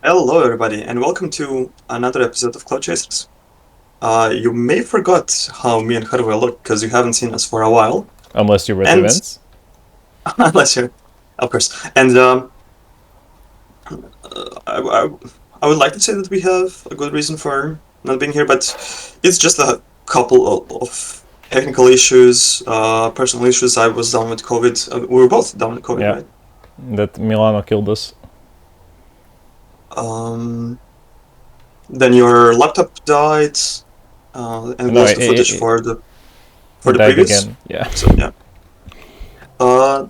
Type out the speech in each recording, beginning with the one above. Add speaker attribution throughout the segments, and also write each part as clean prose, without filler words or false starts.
Speaker 1: Hello, everybody, and welcome to another episode of Cloud Chasers. You may forgot how me and Hrvoje look because you haven't seen us for a while,
Speaker 2: Unless you're at
Speaker 1: and
Speaker 2: events.
Speaker 1: unless you're, of course. And I would like to say that we have a good reason for not being here, but it's just a couple of technical issues, personal issues. I was down with COVID. We were both down with COVID,
Speaker 2: Yeah,
Speaker 1: right?
Speaker 2: that Milano killed us.
Speaker 1: Um, then your laptop died, and we
Speaker 2: No,
Speaker 1: lost the footage for the
Speaker 2: it died
Speaker 1: previous.
Speaker 2: again. Yeah.
Speaker 1: So yeah. Uh,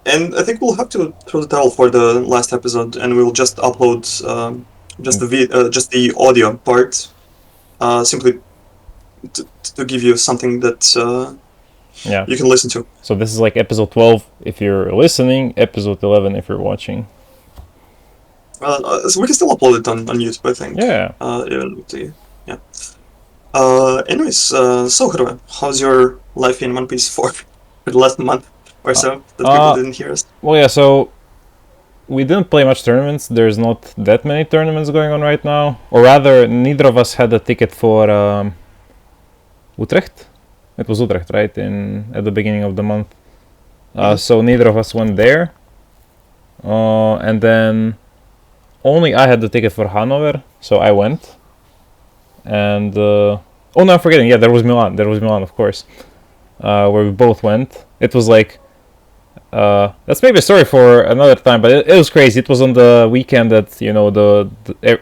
Speaker 1: and I think we'll have to throw the towel for the last episode, and we'll just upload just the audio part, simply to give you something that
Speaker 2: Yeah.
Speaker 1: you can listen to.
Speaker 2: So this is like episode 12 if you're listening, episode 11 if you're watching.
Speaker 1: So we can still upload it on YouTube, I think.
Speaker 2: Yeah.
Speaker 1: Even with the yeah. Anyways, so Hrvoje, how's your life in One Piece for the last month or
Speaker 2: Uh,
Speaker 1: so that people
Speaker 2: uh,
Speaker 1: didn't hear us?
Speaker 2: well, yeah, so we didn't play much tournaments. There's not that many tournaments going on right now. Or rather, neither of us had a ticket for Utrecht. It was Utrecht, right? At the beginning of the month.
Speaker 1: Mhm.
Speaker 2: So neither of us went there. And then only I had the ticket for Hanover, so I went. And oh no, I'm forgetting. Yeah, there was Milan. There was Milan, of course, where we both went. It was like that's maybe a story for another time, but it was crazy. It was on the weekend that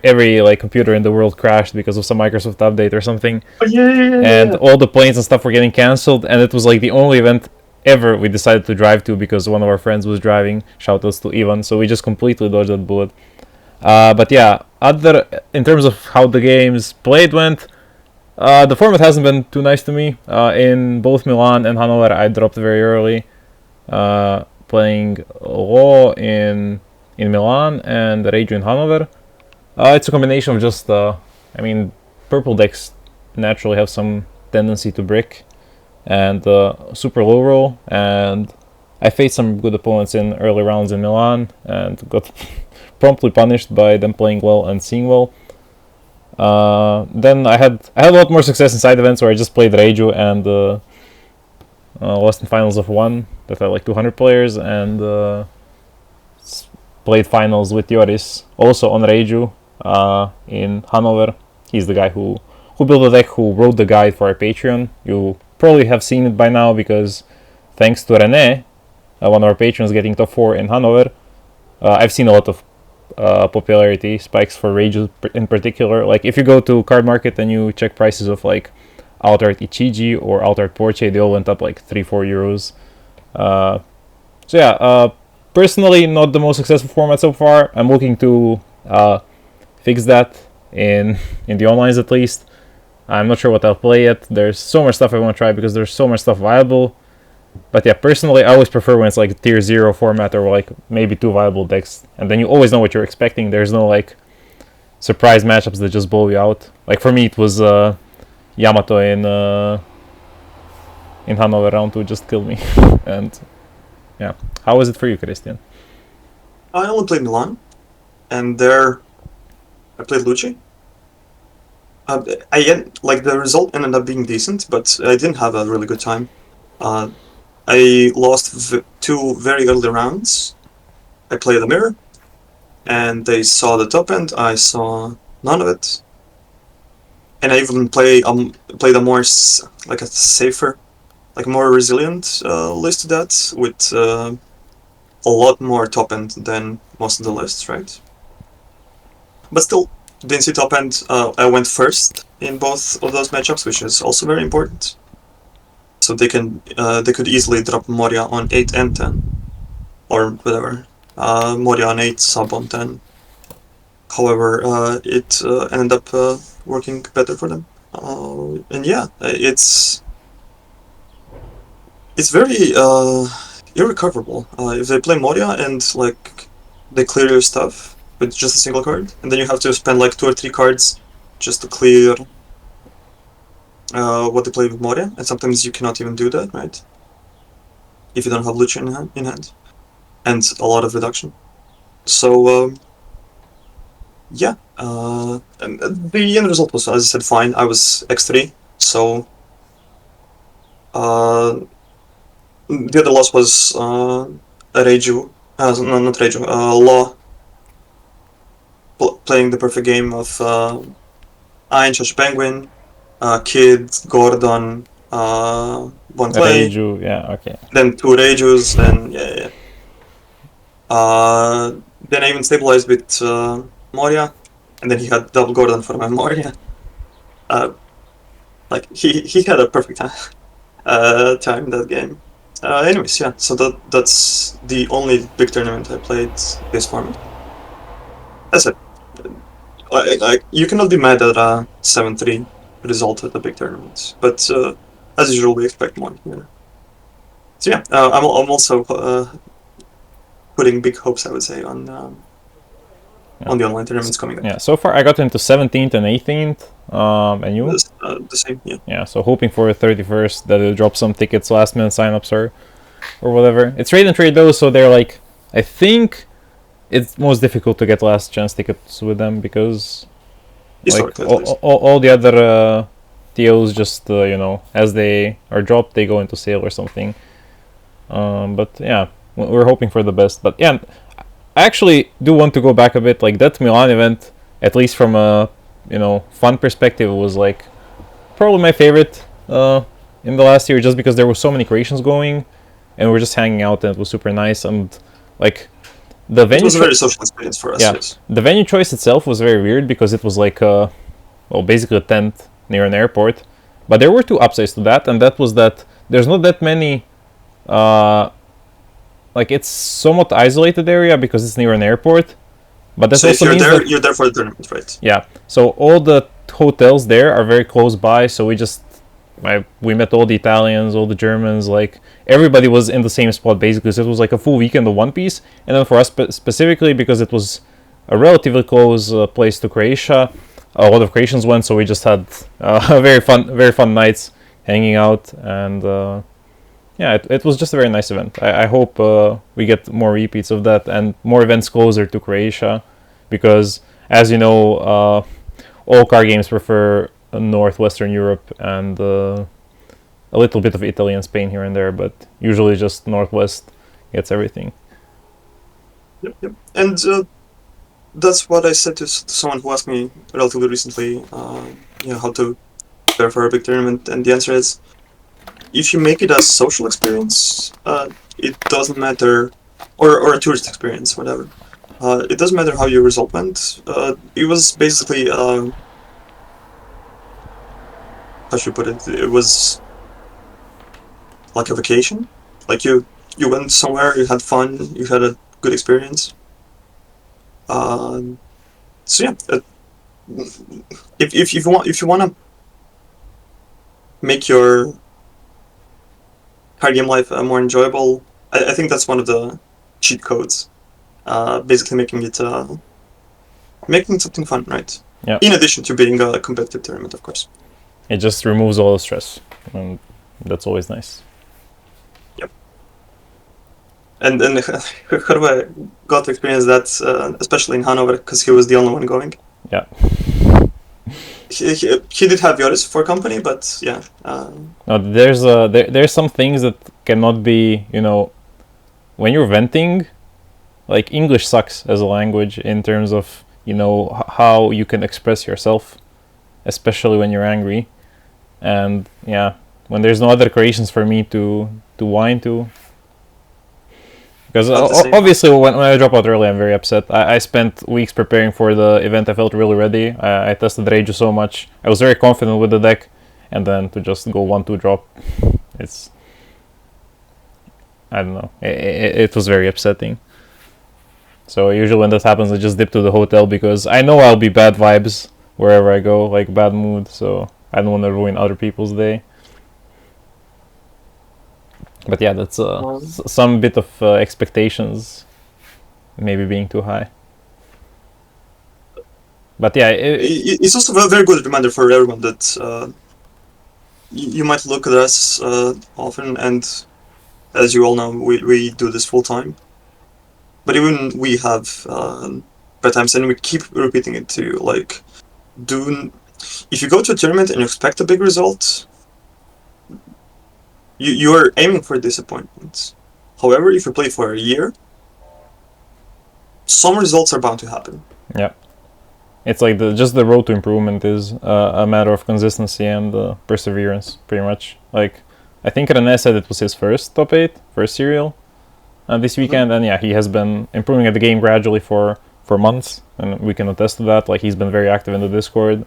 Speaker 2: every like computer in the world crashed because of some Microsoft update or something,
Speaker 1: Oh yeah, yeah, yeah, yeah,
Speaker 2: and
Speaker 1: yeah.
Speaker 2: all the planes and stuff were getting cancelled. And it was like the only event ever we decided to drive to because one of our friends was driving. Shoutouts to Ivan. So we just completely dodged that bullet. But yeah, other in terms of how the games played went, the format hasn't been too nice to me. In both Milan and Hanover, I dropped very early, playing Law in Milan and Reggio in Hanover. It's a combination of just, I mean, purple decks naturally have some tendency to brick and super low roll, and I faced some good opponents in early rounds in Milan and got promptly punished by them playing well and seeing well. Then I had a lot more success in side events where I just played Reiju and lost in finals of one that had like 200 players, and played finals with Joris also on Reiju in Hanover. He's the guy who built the deck, who wrote the guide for our Patreon. You probably have seen it by now because thanks to Rene, one of our patrons getting top 4 in Hanover, I've seen a lot of popularity spikes for Rage in particular. Like if you go to Card Market and you check prices of like Altered Ichiji or Altered Porche, they all went up like 3-4 euros. So yeah, personally not the most successful format so far. I'm looking to fix that in the onlines at least. I'm not sure what I'll play yet. There's so much stuff I want to try because there's so much stuff viable. But yeah, personally, I always prefer when it's like tier 0 format or like maybe 2 viable decks. And then you always know what you're expecting. There's no like surprise matchups that just blow you out. Like for me, it was Yamato in Hanover round 2 just killed me. And yeah, how was it for you, Kristian?
Speaker 1: I only played Milan, and there I played Lucci. Like the result ended up being decent, but I didn't have a really good time. Uh, I lost two very early rounds. I played a mirror, and they saw the top end. I saw none of it, and I even played a more like a safer, like more resilient list to that with a lot more top end than most of the lists, right? But still, didn't see top end. I went first in both of those matchups, which is also very important. So they could easily drop Moria on 8 and 10, or whatever. Moria on 8, sub on 10. However, it ended up working better for them. And yeah, it's very irrecoverable. If they play Moria and like they clear your stuff with just a single card, and then you have to spend like 2 or 3 cards just to clear what they play with Moria, and sometimes you cannot even do that, right? If you don't have Lucha in hand, and a lot of reduction. So yeah, and the end result was, as I said, fine. I was X3, so the other loss was Reiju, no, not Reiju, Law playing the perfect game of Ein, Josh Penguin, Kid, Gordon, Von Clay,
Speaker 2: Reiju, yeah, okay.
Speaker 1: then two Reijus, and yeah. Then I even stabilized with Moria, and then he had double Gordon for my Moria. Like he had a perfect time in that game. Anyways, yeah. So that's the only big tournament I played this format. That's it. Like you cannot be mad at a 7-3 result at a big tournament, but as usual we expect more. Yeah. So yeah, I'm also putting big hopes, I would say, on the online tournaments coming up.
Speaker 2: Yeah, so far I got into 17th and 18th, and you?
Speaker 1: The same, yeah.
Speaker 2: Yeah, so hoping for 31st that it'll drop some tickets, last minute signups or whatever. It's trade and trade those, so they're like, I think it's most difficult to get last chance tickets with them because like all the other deals just as they are dropped they go into sale or something. But yeah, we're hoping for the best. But yeah, I actually do want to go back a bit. Like that Milan event, at least from a fun perspective, was like probably my favorite in the last year, just because there were so many creations going, and we were just hanging out, and it was super nice. And like the venue,
Speaker 1: it was a very social experience for us.
Speaker 2: Yeah,
Speaker 1: yes.
Speaker 2: The venue choice itself was very weird because it was like basically a tent near an airport. But there were two upsides to that, and that was that there's not that many. Like it's somewhat isolated area because it's near an airport, but that
Speaker 1: so
Speaker 2: also means that
Speaker 1: you're there for the tournament, right?
Speaker 2: Yeah. So all the hotels there are very close by. So we met all the Italians, all the Germans, like everybody was in the same spot basically. So it was like a full weekend of One Piece. And then for us specifically, because it was a relatively close place to Croatia, a lot of Croatians went. So we just had very fun nights hanging out, and yeah, it was just a very nice event. I hope we get more repeats of that and more events closer to Croatia, because as you know, all card games prefer northwestern Europe and a little bit of Italy and Spain here and there, but usually just northwest gets everything.
Speaker 1: Yep. And that's what I said to someone who asked me relatively recently, how to prepare for a big tournament, and the answer is, if you make it a social experience, it doesn't matter, or a tourist experience, whatever. It doesn't matter how your result went. It was basically, how should I put it? It was like a vacation. Like you went somewhere, you had fun, you had a good experience. So yeah, if you want to make your card game life more enjoyable, I think that's one of the cheat codes. Basically making something fun, right?
Speaker 2: Yeah.
Speaker 1: In addition to being a competitive tournament, of course.
Speaker 2: It just removes all the stress, and that's always nice.
Speaker 1: Yep. And Hrvoje got to experience that, especially in Hanover, because he was the only one going.
Speaker 2: Yeah.
Speaker 1: He did have Joris for company, but yeah.
Speaker 2: No, there's some things that cannot be, when you're venting, like English sucks as a language in terms of, how you can express yourself, especially when you're angry. And yeah, when there's no other creations for me to whine to. Because obviously when I drop out early, I'm very upset. I spent weeks preparing for the event. I felt really ready. I tested Reiju so much. I was very confident with the deck. And then to just go 1-2 drop, it's... I don't know. It was very upsetting. So usually when that happens, I just dip to the hotel because I know I'll be bad vibes wherever I go, like bad mood. So I don't want to ruin other people's day. But yeah, that's some bit of expectations maybe being too high. But yeah,
Speaker 1: it's also a very good reminder for everyone that you might look at us often, and as you all know, we do this full time. But even we have by times, and we keep repeating it to you. Like, if you go to a tournament and you expect a big result, you are aiming for disappointment. However, if you play for a year, some results are bound to happen.
Speaker 2: Yeah. It's like just the road to improvement is a matter of consistency and perseverance, pretty much. Like, I think René said it was his first top 8, first serial this weekend, and yeah, he has been improving at the game gradually for months, and we can attest to that. Like, he's been very active in the Discord,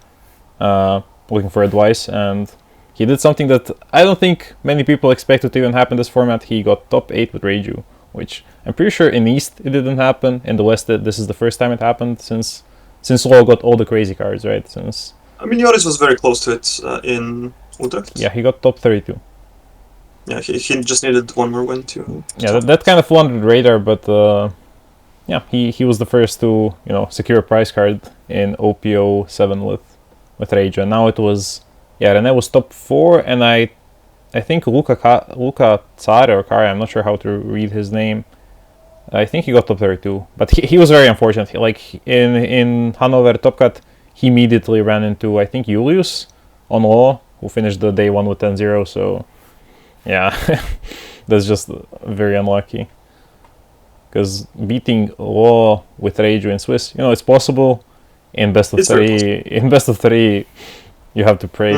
Speaker 2: looking for advice, and he did something that I don't think many people expected to even happen in this format. He got top 8 with Reiju, which I'm pretty sure in East it didn't happen. In the West, this is the first time it happened since Law got all the crazy cards, right?
Speaker 1: I mean, Joris was very close to it in Utrecht.
Speaker 2: Yeah, he got top 32.
Speaker 1: Yeah, he just needed one more win to
Speaker 2: yeah, that kind of flew under the radar, but yeah, he was the first to secure a prize card in OPO 7 with Reiju, and now it was René was top 4, and I think Luka Tsare or Kare, I'm not sure how to read his name. I think he got top 32, but he was very unfortunate. Like in Hanover Top Cut, he immediately ran into, I think, Julius on Law, who finished the day 1 with 10-0, so yeah, that's just very unlucky. Because beating Law with Reiju in Swiss, it's possible. In best of three, you have to pray.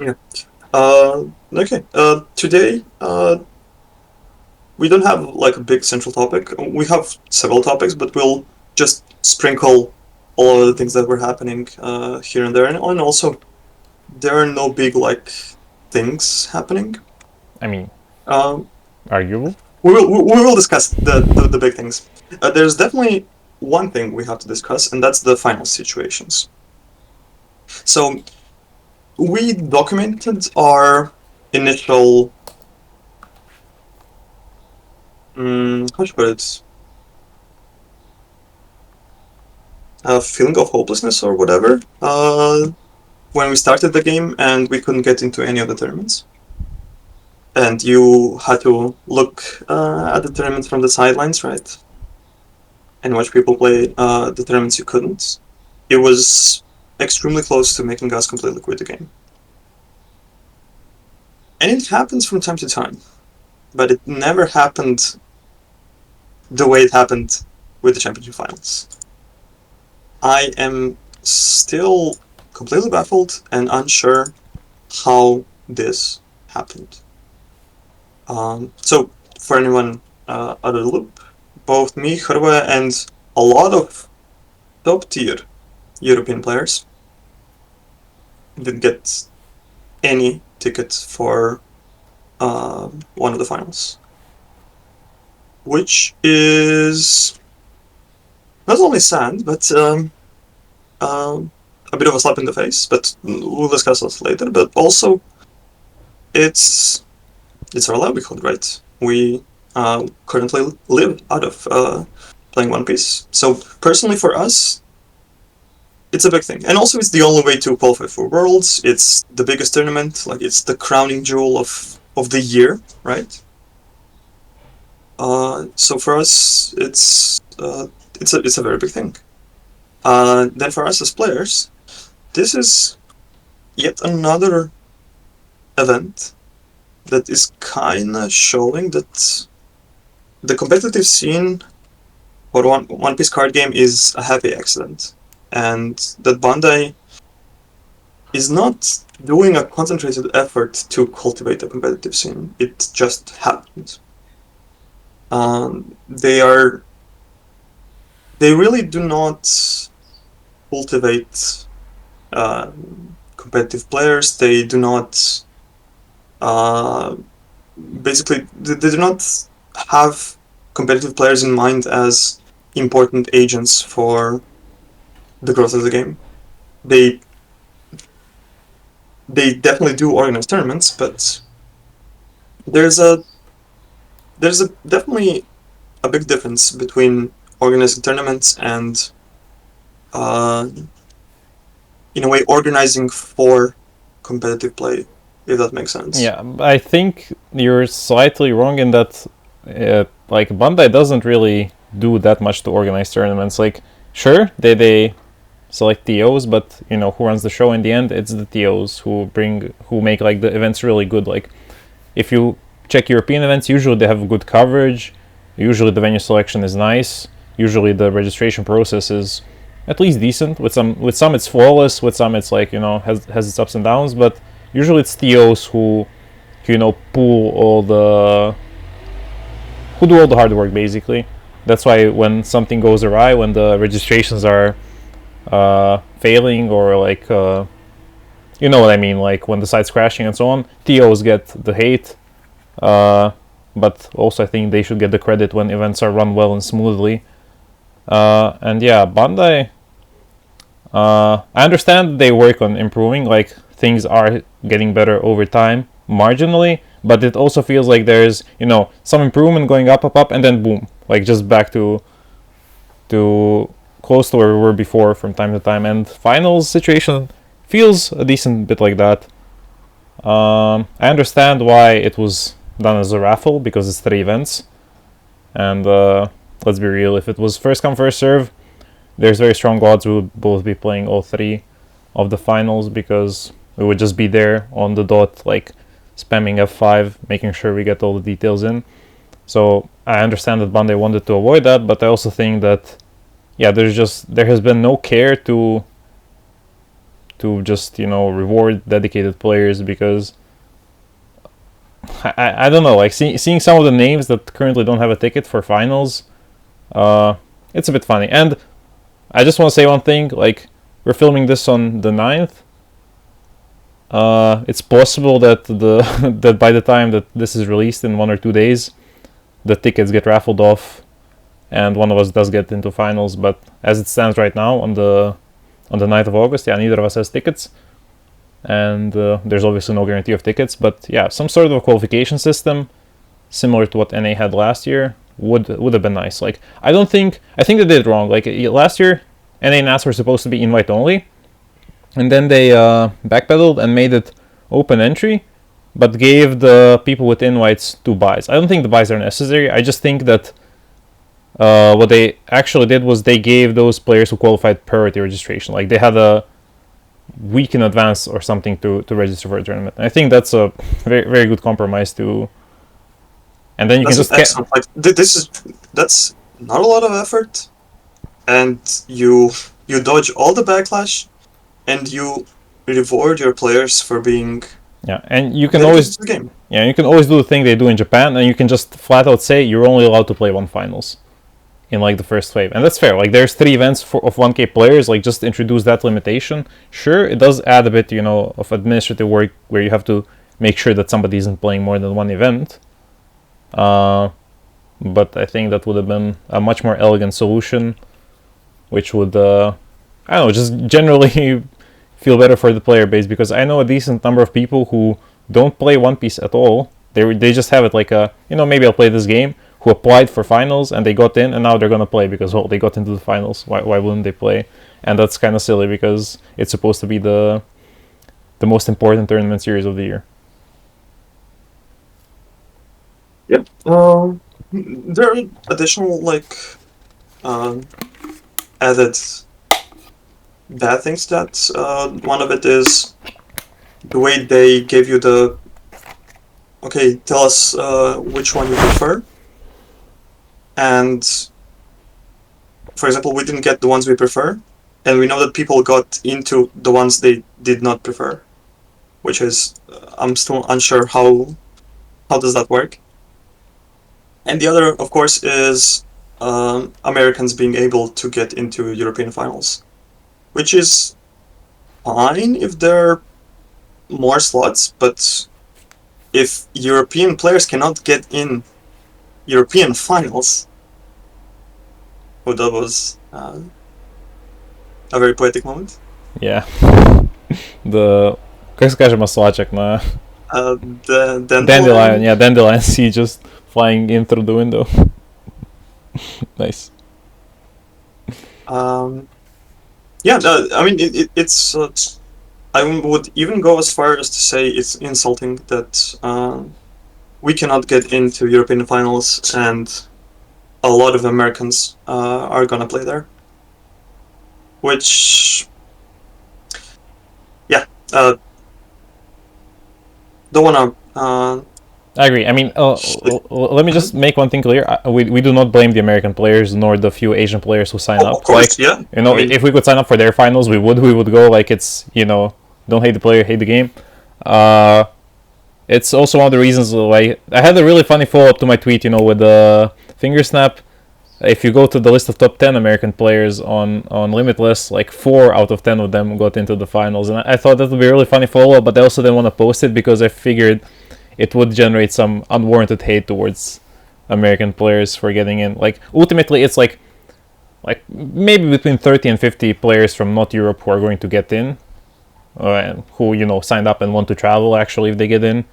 Speaker 1: Yeah. Okay. Today, we don't have like a big central topic. We have several topics, but we'll just sprinkle all of the things that were happening here and there, and also there are no big like things happening.
Speaker 2: I mean, arguable.
Speaker 1: We will discuss the big things. There's definitely one thing we have to discuss, and that's the final situations. So we documented our initial how should I put it? A feeling of hopelessness or whatever when we started the game and we couldn't get into any of the tournaments. And you had to look at the tournaments from the sidelines, right? And watch people play the tournaments you couldn't. It was extremely close to making us completely quit the game. And it happens from time to time. But it never happened the way it happened with the championship finals. I am still completely baffled and unsure how this happened. So, for anyone out of the loop, both me, Hrvoje, and a lot of top-tier European players didn't get any ticket for one of the finals. Which is not only sad, but a bit of a slap in the face, but we'll discuss this later, but also it's our livelihood, right? We currently live out of playing One Piece. So personally for us, it's a big thing. And also it's the only way to qualify for Worlds. It's the biggest tournament, like it's the crowning jewel of the year, right? So for us, it's a very big thing. Then for us as players, this is yet another event that is kinda showing that the competitive scene for One Piece card game is a happy accident, and that Bandai is not doing a concentrated effort to cultivate a competitive scene. It just happened. They really do not cultivate competitive players. They do not basically they do not have competitive players in mind as important agents for the growth of the game. They definitely do organize tournaments, but there's definitely a big difference between organizing tournaments and in a way organizing for competitive play, if that makes sense.
Speaker 2: Yeah, I think you're slightly wrong in that like Bandai doesn't really do that much to organize tournaments. Like, sure, they select TOs, but you know who runs the show in the end? It's the TOs who make like the events really good. Like, if you check European events, usually they have good coverage. Usually the venue selection is nice. Usually the registration process is at least decent. With some it's flawless. With some it's like, you know, has its ups and downs. But usually it's TOs who you know pull all the who do all the hard work basically. That's why when something goes awry, when the registrations are failing, or like you know what I mean, like when the site's crashing and so on, TOs get the hate. But also I think they should get the credit when events are run well and smoothly. And yeah, Bandai, I understand they work on improving, like things are getting better over time, marginally, but it also feels like there's, you know, some improvement going up, and then boom, like just back to close to where we were before from time to time. And finals situation feels a decent bit like that. I understand why it was done as a raffle, because it's 3 events, and let's be real, if it was first come first serve, there's very strong odds we would both be playing all 3 of the finals, because we would just be there on the dot, like spamming F5, making sure we get all the details in. So I understand that Bandai wanted to avoid that, but I also think that, yeah, there has been no care to just, you know, reward dedicated players, because I don't know, like seeing some of the names that currently don't have a ticket for finals, it's a bit funny. And I just want to say one thing, like, we're filming this on the 9th. It's possible that that by the time that this is released in 1 or 2 days, the tickets get raffled off and one of us does get into finals. But as it stands right now, on the 9th of August, yeah, neither of us has tickets. And there's obviously no guarantee of tickets, but yeah, some sort of a qualification system similar to what NA had last year would have been nice. Like, I think they did it wrong. Like, last year, NA and NAS were supposed to be invite only, and then they backpedaled and made it open entry, but gave the people with invites 2 buys. I don't think the buys are necessary. I just think that what they actually did was they gave those players who qualified priority registration. Like, they had a week in advance or something to register for a tournament. And I think that's a very, very good compromise to. And then you
Speaker 1: That's
Speaker 2: can just
Speaker 1: excellent. Like, that's not a lot of effort, and you dodge all the backlash, and you reward your players for being.
Speaker 2: Yeah, and you can
Speaker 1: dedicated
Speaker 2: always
Speaker 1: to the game.
Speaker 2: yeah, you can always do the thing they do in Japan, and you can just flat out say you're only allowed to play 1 finals in like the first wave, and that's fair. Like, there's 3 events of 1K players. Like, just introduce that limitation. Sure, it does add a bit, you know, of administrative work where you have to make sure that somebody isn't playing more than 1 event. But I think that would have been a much more elegant solution, which would, I don't know, just generally feel better for the player base, because I know a decent number of people who don't play One Piece at all. They just have it like a, you know, maybe I'll play this game, who applied for finals and they got in, and now they're gonna play because, well, they got into the finals. Why wouldn't they play? And that's kind of silly, because it's supposed to be the most important tournament series of the year.
Speaker 1: Yep. There are additional, like, added bad things that one of it is the way they gave you the, okay, tell us which one you prefer. And, for example, we didn't get the ones we prefer, and we know that people got into the ones they did not prefer, which is, I'm still unsure how does that work. And the other, of course, is Americans being able to get into European finals, which is fine if there are more slots, but if European players cannot get in European finals, oh, that was a very poetic moment.
Speaker 2: Yeah. Как скажем ослачек на...
Speaker 1: The
Speaker 2: Dandelion, yeah, Dandelion Sea just flying in through the window. Nice.
Speaker 1: Yeah, I mean, it's... I would even go as far as to say it's insulting that we cannot get into European finals, and a lot of Americans are gonna play there, which, yeah, don't wanna.
Speaker 2: I agree. I mean, let me just make one thing clear. We do not blame the American players nor the few Asian players who sign up.
Speaker 1: Of course,
Speaker 2: like,
Speaker 1: yeah.
Speaker 2: You know,
Speaker 1: I mean,
Speaker 2: if we could sign up for their finals, we would go. Like, it's, you know, don't hate the player, hate the game. It's also one of the reasons why I had a really funny follow up to my tweet. You know, with the finger snap. If you go to the list of top 10 American players on Limitless, like 4 out of 10 of them got into the finals, and I thought that would be a really funny follow up. But I also didn't want to post it because I figured it would generate some unwarranted hate towards American players for getting in. Like, ultimately, it's like maybe between 30 and 50 players from not Europe who are going to get in, who, you know, signed up and want to travel actually if they get in,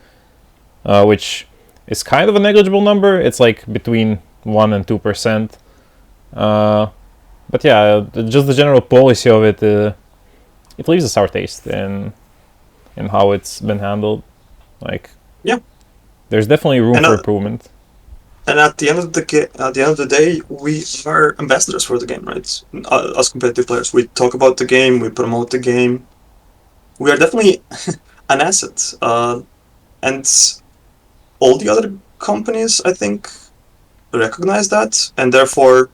Speaker 2: which is kind of a negligible number. It's like between 1 and 2%. But yeah, just the general policy of it, it leaves a sour taste in how it's been handled. Like,
Speaker 1: yeah,
Speaker 2: there's definitely room for improvement.
Speaker 1: And at the end of the day, we are ambassadors for the game, right? Us competitive players, we talk about the game, we promote the game. We are definitely an asset, and all the other companies, I think, recognize that, and therefore,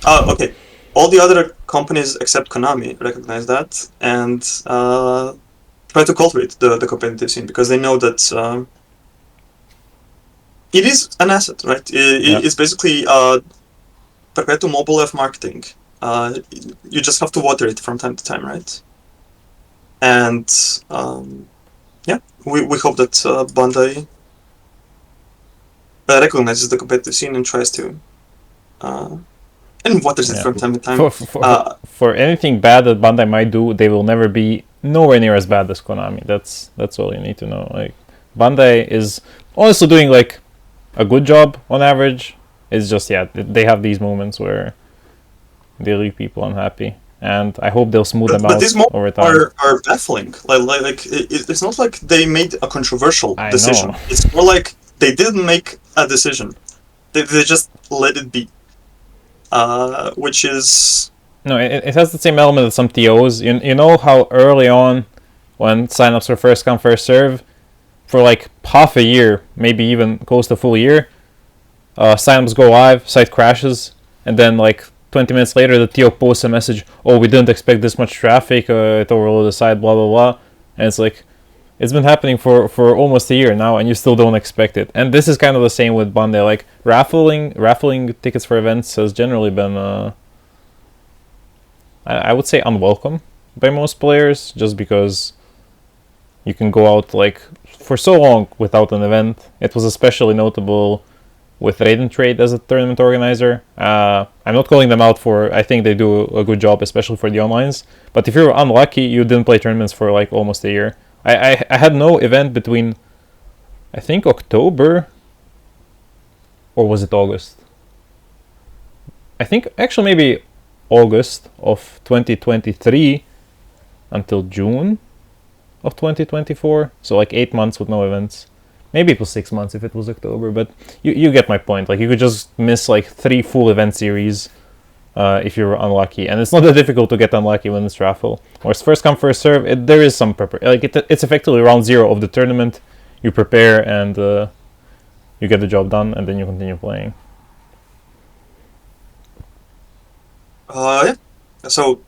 Speaker 1: okay, all the other companies except Konami recognize that and try to cultivate the competitive scene because they know that it is an asset, right? It's basically perpetual mobile F marketing. You just have to water it from time to time, right? And yeah, we hope that Bandai recognizes the competitive scene and tries to and waters it from time to time.
Speaker 2: For anything bad that Bandai might do, they will never be nowhere near as bad as Konami. That's all you need to know. Like, Bandai is honestly doing like a good job on average. It's just, yeah, they have these moments where they leave people unhappy, and I hope they'll smooth them out over time.
Speaker 1: Are baffling. Like it's not like they made a controversial decision. It's more like they didn't make a decision. They just let it be. Which is...
Speaker 2: No, it has the same element as some TOs. You know how early on, when signups were first come, first serve, for like half a year, maybe even close to a full year, signups go live, site crashes, and then like 20 minutes later the TO posts a message, oh, we didn't expect this much traffic, it overloaded the site, blah blah blah. And it's like, it's been happening for almost a year now, and you still don't expect it. And this is kind of the same with Bandai. Like, raffling tickets for events has generally been, I would say, unwelcome by most players, just because you can go out like for so long without an event. It was especially notable with Raiden Trade as a tournament organizer. I'm not calling them out for, I think they do a good job, especially for the onlines. But if you're unlucky, you didn't play tournaments for like almost a year. I had no event between, I think, October, or was it August? I think actually maybe August of 2023 until June of 2024. So like 8 months with no events. Maybe it was 6 months if it was October, but you get my point. Like, you could just miss like 3 full event series if you're unlucky, and it's not that difficult to get unlucky when it's raffle. Or it's first come first serve. There is some it's effectively round 0 of the tournament. You prepare and you get the job done, and then you continue playing.
Speaker 1: Yeah. So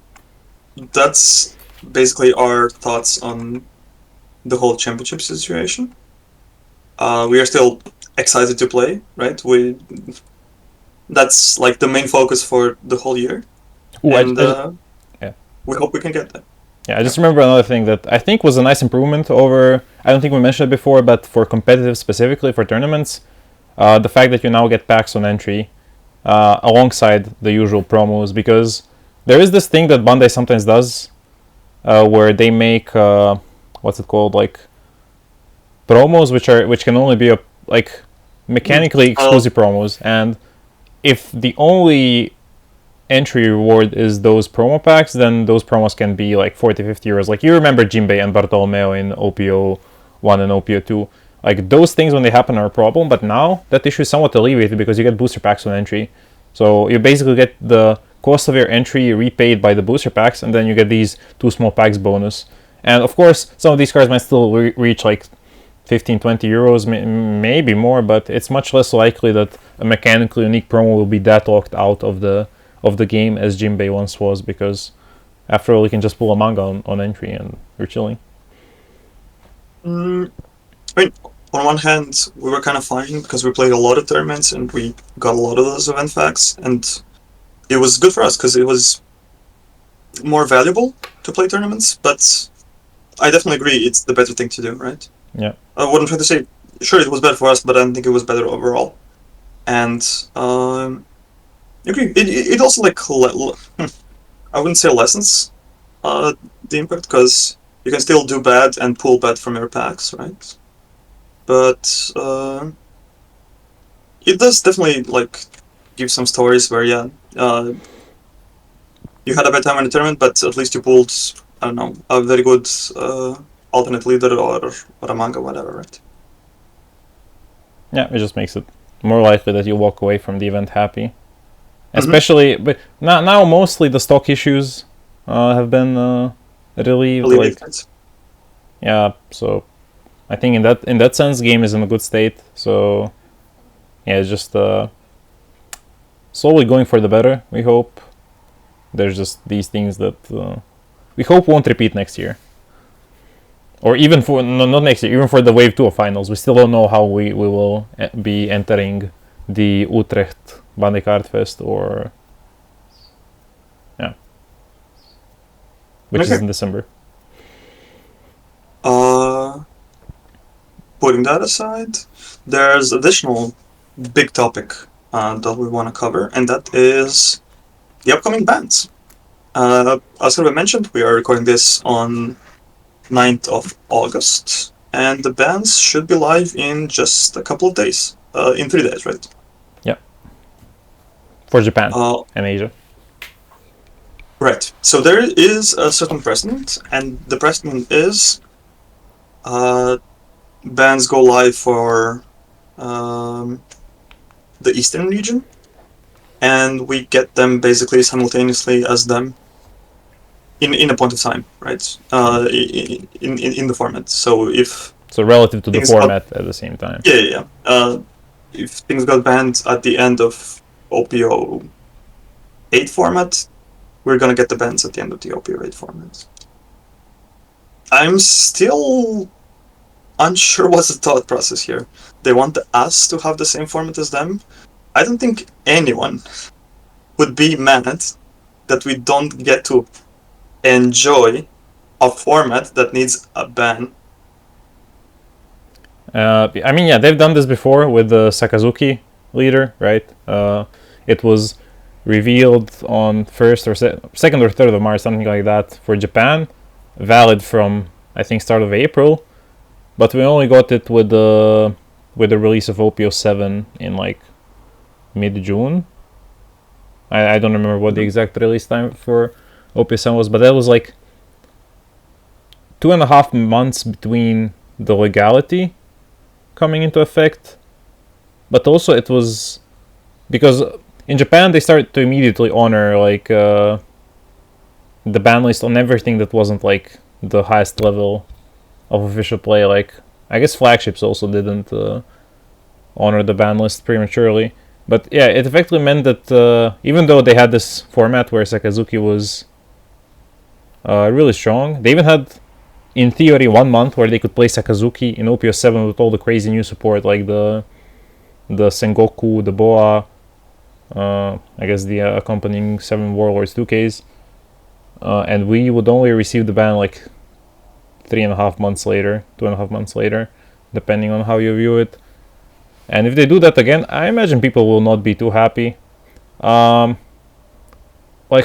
Speaker 1: that's basically our thoughts on the whole championship situation. We are still excited to play, right? That's like the main focus for the whole year.
Speaker 2: Ooh,
Speaker 1: and
Speaker 2: yeah,
Speaker 1: we hope we can get that.
Speaker 2: Yeah, I just remember another thing that I think was a nice improvement over, I don't think we mentioned it before, but for competitive specifically, for tournaments, the fact that you now get packs on entry alongside the usual promos, because there is this thing that Bandai sometimes does where they make, what's it called, like promos which can only be like mechanically exclusive promos, and if the only entry reward is those promo packs, then those promos can be like 40-50 euros. Like, you remember Jinbei and Bartolomeo in OPO 1 and OPO 2. Like, those things when they happen are a problem, but now that issue is somewhat alleviated because you get booster packs on entry. So you basically get the cost of your entry repaid by the booster packs, and then you get these 2 small packs bonus. And of course, some of these cards might still reach like 15, 20 euros, maybe more, but it's much less likely that a mechanically unique promo will be that locked out of the game as Jinbei once was, because after all, you can just pull a manga on entry and you're chilling.
Speaker 1: I mean, on one hand, we were kind of fine because we played a lot of tournaments and we got a lot of those event facts, and it was good for us because it was more valuable to play tournaments, but I definitely agree it's the better thing to do, right?
Speaker 2: Yeah.
Speaker 1: What I'm trying to say, sure, it was better for us, but I don't think it was better overall. And I agree. It also like I wouldn't say lessens the impact, because you can still do bad and pull bad from your packs, right? But it does definitely like give some stories where you had a bad time in the tournament, but at least you pulled, I don't know, a very good alternate leader or a manga, whatever, right?
Speaker 2: Yeah, it just makes it more likely that you walk away from the event happy. Especially, but now mostly the stock issues have been relieved. Like, yeah, so I think in that sense, game is in a good state. So yeah, it's just slowly going for the better. We hope. There's just these things that we hope won't repeat next year, or even for not next year, even for the Wave 2 of finals. We still don't know how we will be entering the Utrecht Bandai Card Fest, or which is in December.
Speaker 1: Putting that aside, there's additional big topic that we want to cover, and that is the upcoming bans. As I mentioned, we are recording this on 9th of August, and the bans should be live in just a couple of days. In 3 days, right?
Speaker 2: Yeah. For Japan and Asia.
Speaker 1: Right. So there is a certain precedent, and the precedent is bans go live for the Eastern region, and we get them basically simultaneously as them in a point of time, right? In the format. So
Speaker 2: relative to the format at the same time.
Speaker 1: Yeah. If things got banned at the end of OPO 8 format, we're gonna get the bans at the end of the OPO 8 format. I'm still unsure what's the thought process here. They want us to have the same format as them. I don't think anyone would be mad that we don't get to enjoy a format that needs a ban.
Speaker 2: I mean, yeah, they've done this before with the Sakazuki leader, right? It was revealed on 1st or 2nd or 3rd of March, something like that, for Japan, valid from I think start of April, but we only got it with the release of OPO 7 in like mid-June. I don't remember what the exact release time for OPO 7 was, but that was like 2.5 months between the legality coming into effect, but also it was because in Japan they started to immediately honor like the ban list on everything that wasn't like the highest level of official play. Like, I guess flagships also didn't honor the ban list prematurely, but yeah, it effectively meant that even though they had this format where Sakazuki was really strong, they even had in theory 1 month where they could play Sakazuki in OPO 7 with all the crazy new support, like the Sengoku, the Boa, I guess the accompanying 7 Warlords 2Ks, and we would only receive the ban like 3.5 months later, 2.5 months later, depending on how you view it. And if they do that again, I imagine people will not be too happy. Like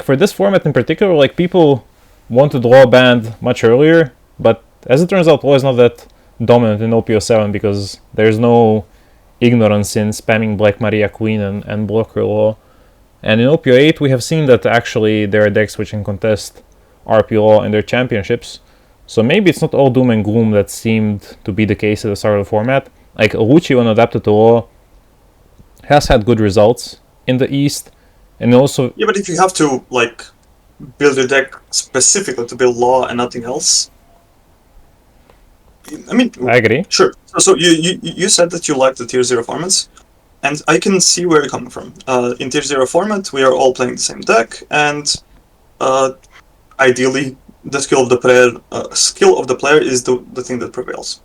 Speaker 2: for this format in particular, like people wanted Law banned much earlier, but as it turns out, Law is not that dominant in OPO 7 because there's no ignorance in spamming Black Maria Queen and blocker Law. And in OPO 8, we have seen that actually there are decks which can contest RP Law in their championships. So maybe it's not all doom and gloom that seemed to be the case at the start of the format. Like Lucci, when adapted to law, has had good results in the East, and also
Speaker 1: Yeah, but if you have to like build your deck specifically to build law and nothing else, I mean,
Speaker 2: I agree.
Speaker 1: sure. So you said that you like the tier 0 formats, and I can see where you're coming from. In tier 0 format, we are all playing the same deck, and ideally, the skill of the player is the thing that prevails.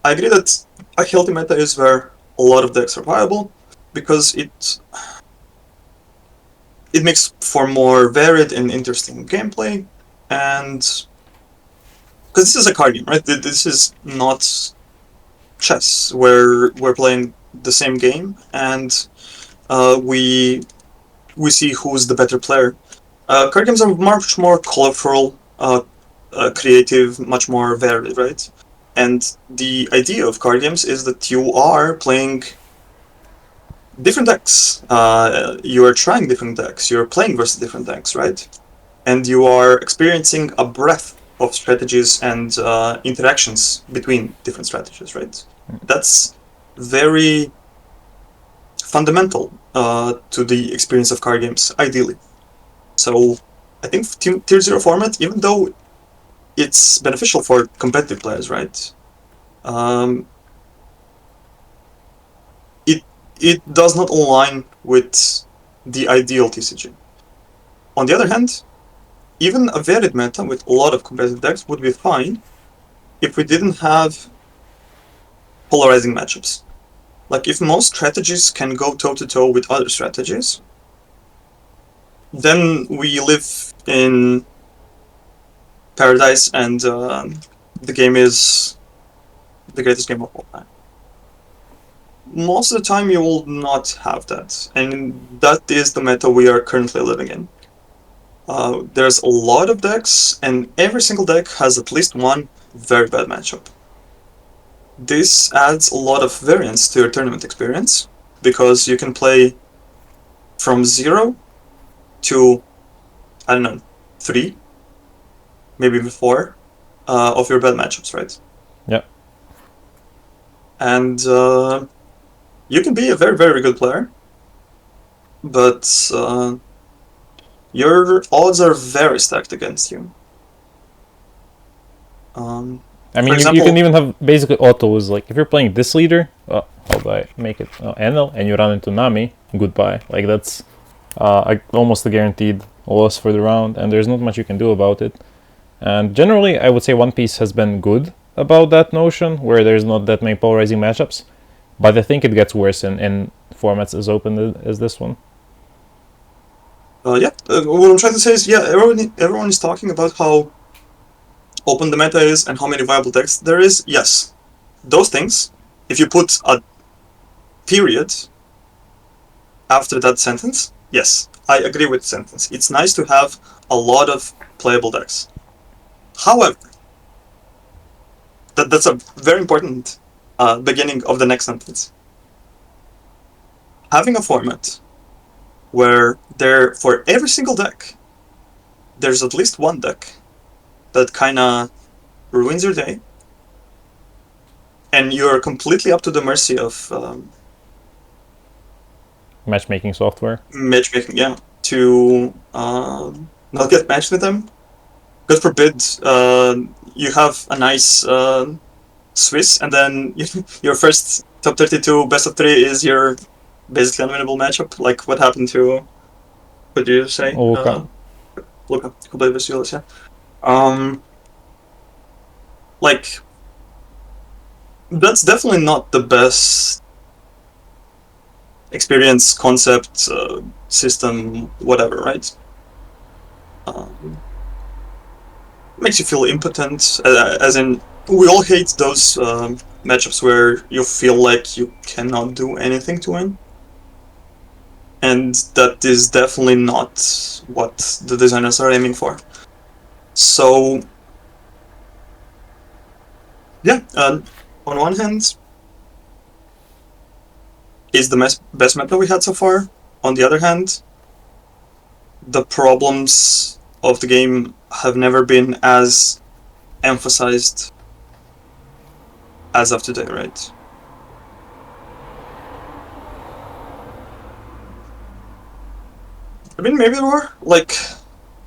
Speaker 1: I agree that a healthy meta is where a lot of decks are viable, because it makes for more varied and interesting gameplay, and because this is a card game, right? This is not chess, where we're playing the same game and we see who's the better player. Card games are much more colorful, creative, much more varied, right? And the idea of card games is that you are playing different decks. You are trying different decks. You're playing versus different decks, right? And you are experiencing a breadth of strategies and interactions between different strategies, right? That's very fundamental to the experience of card games, ideally. So I think tier 0 format, even though it's beneficial for competitive players, right? It does not align with the ideal TCG. On the other hand, even a varied meta with a lot of competitive decks would be fine if we didn't have polarizing matchups. Like, if most strategies can go toe-to-toe with other strategies, then we live in paradise, and the game is the greatest game of all time. Most of the time, you will not have that, and that is the meta we are currently living in. There's a lot of decks, and every single deck has at least one very bad matchup. This adds a lot of variance to your tournament experience, because you can play from 0 to, I don't know, 3, maybe even 4 of your bad matchups, right?
Speaker 2: Yeah.
Speaker 1: And you can be a very, very good player, but your odds are very stacked against you.
Speaker 2: I mean,
Speaker 1: For
Speaker 2: you can
Speaker 1: example,
Speaker 2: even have basically autos. Like if you're playing this leader, how do I make it? Enel, and you run into Nami, goodbye. Like that's almost a guaranteed loss for the round, and there's not much you can do about it. And generally, I would say One Piece has been good about that notion, where there's not that many polarizing matchups. But I think it gets worse in formats as open as this one.
Speaker 1: yeah, what I'm trying to say is, yeah, everyone is talking about how open the meta is and how many viable decks there is. Yes, those things, if you put a period after that sentence, yes, I agree with the sentence. It's nice to have a lot of playable decks. However, that's a very important beginning of the next sentence. Having a format where for every single deck, there's at least one deck that kinda ruins your day, and you're completely up to the mercy of
Speaker 2: Matchmaking software.
Speaker 1: matchmaking, yeah, to not get matched with them. God forbid you have a nice Swiss, and then your first top 32 best of 3 is your basically unwinnable matchup, like what happened to, what did you say?
Speaker 2: Luka.
Speaker 1: Luka, who played Vasilis, yeah. Like, that's definitely not the best experience, concept, system, whatever, right? Makes you feel impotent, as in, we all hate those matchups where you feel like you cannot do anything to win. And that is definitely not what the designers are aiming for. So, yeah, on one hand, is the best meta we had so far. On the other hand, the problems of the game have never been as emphasized as of today, right? I mean, maybe there were like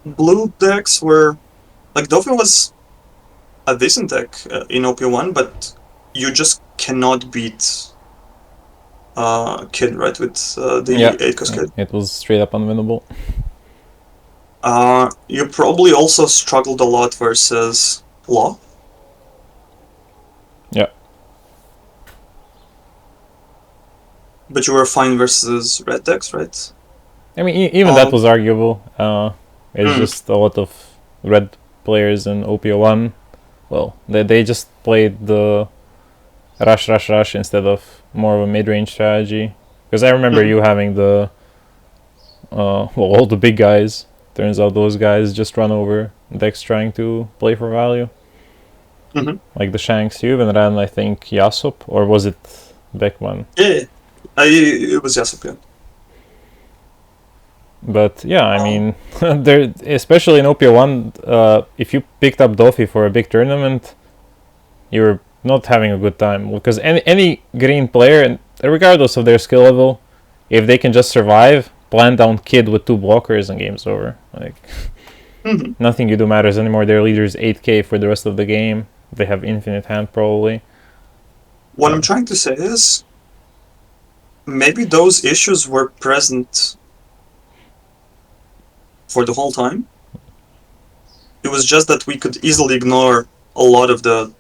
Speaker 1: blue decks where like Dolphin was a decent deck in OP1, but you just cannot beat Kid, right, with the 8 Cascade.
Speaker 2: It was straight up unwinnable.
Speaker 1: You probably also struggled a lot versus Law.
Speaker 2: Yeah.
Speaker 1: But you were fine versus red decks, right?
Speaker 2: I mean, even that was arguable. It's just a lot of red players in OPO1. Well, they just played the rush instead of more of a mid-range strategy. Because I remember you having the all the big guys. Turns out those guys just run over decks trying to play for value. Like the Shanks. You even ran, I think, Yasop, or was it Beckman?
Speaker 1: Yeah, it was Yasop, yeah.
Speaker 2: But yeah, I mean, there, especially in OPO1, if you picked up Dofi for a big tournament, you're not having a good time. Because any green player, regardless of their skill level, if they can just survive, plant down Kid with 2 blockers and game's over. Like, nothing you do matters anymore. Their leader's 8k for the rest of the game. They have infinite hand, probably.
Speaker 1: What I'm trying to say is, maybe those issues were present for the whole time. It was just that we could easily ignore a lot of the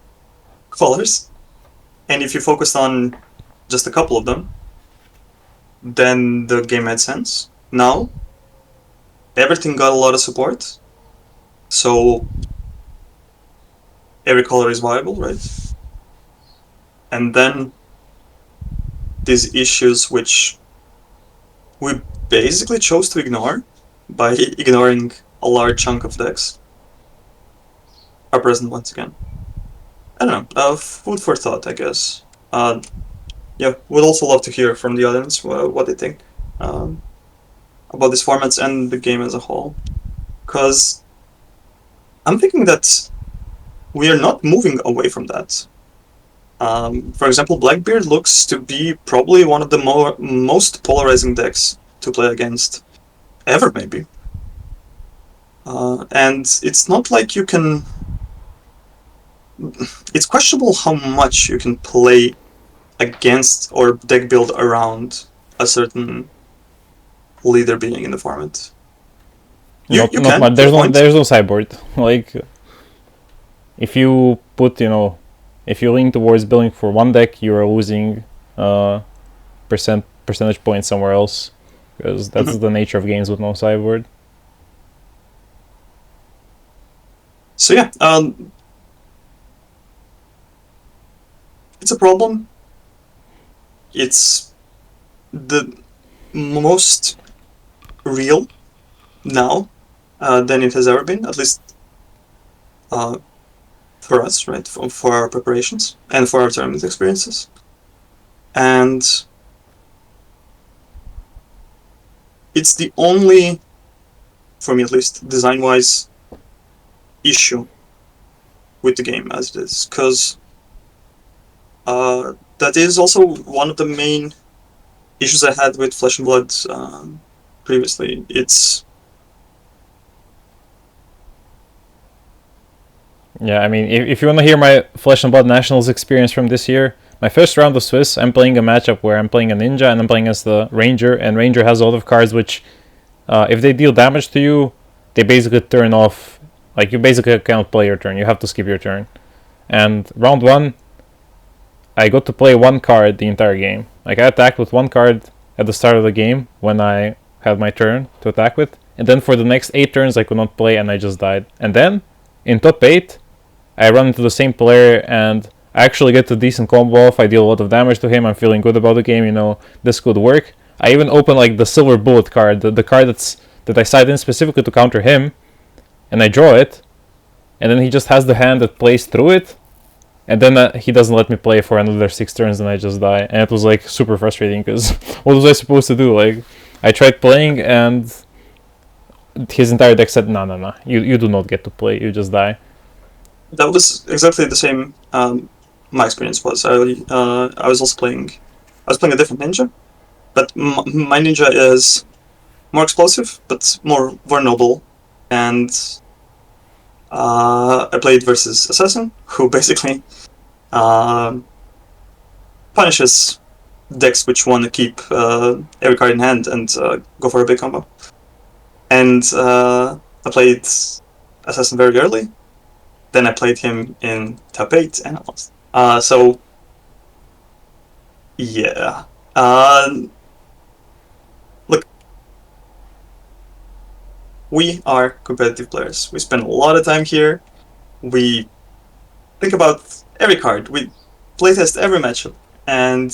Speaker 1: colors, and if you focused on just a couple of them, then the game made sense. Now, everything got a lot of support, so every color is viable, right? And then these issues which we basically chose to ignore by ignoring a large chunk of decks are present once again. I don't know, food for thought, I guess. Yeah, we'd also love to hear from the audience what they think about these formats and the game as a whole. Because I'm thinking that we are not moving away from that. For example, Blackbeard looks to be probably one of the most polarizing decks to play against ever, maybe. And it's not like you can... It's questionable how much you can play against or deck build around a certain leader being in the format. You
Speaker 2: not
Speaker 1: can,
Speaker 2: much. There's no sideboard. Like, if you put, if you lean towards building for one deck, you are losing percentage points somewhere else, because that's the nature of games with no sideboard.
Speaker 1: So yeah, it's a problem. It's the most real now than it has ever been, at least for us, right? For our preparations and for our tournament experiences. And it's the only, for me at least, design-wise issue with the game as it is, because that is also one of the main issues I had with Flesh and Blood previously.
Speaker 2: Yeah, I mean, if you want to hear my Flesh and Blood Nationals experience from this year, my first round of Swiss, I'm playing a matchup where I'm playing a Ninja and I'm playing against the Ranger, and Ranger has a lot of cards which, if they deal damage to you, they basically turn off. Like, you basically cannot play your turn. You have to skip your turn. And round 1, I got to play 1 card the entire game. Like, I attacked with 1 card at the start of the game when I had my turn to attack with. And then for the next 8 turns, I could not play and I just died. And then, in top 8, I run into the same player and I actually get a decent combo off. I deal a lot of damage to him. I'm feeling good about the game. This could work. I even open like the Silver Bullet card, the card that I side in specifically to counter him. And I draw it. And then he just has the hand that plays through it. And then he doesn't let me play for another 6 turns and I just die. And it was like super frustrating because what was I supposed to do? Like, I tried playing and his entire deck said, no, you do not get to play. You just die.
Speaker 1: That was exactly the same. My experience was I was also playing. I was playing a different ninja, but my ninja is more explosive, but more vulnerable. And I played versus assassin, who basically punishes decks which want to keep every card in hand and go for a big combo. And I played assassin very early. Then I played him in top 8 and I lost. So yeah. Look, we are competitive players. We spend a lot of time here. We think about every card. We playtest every matchup, and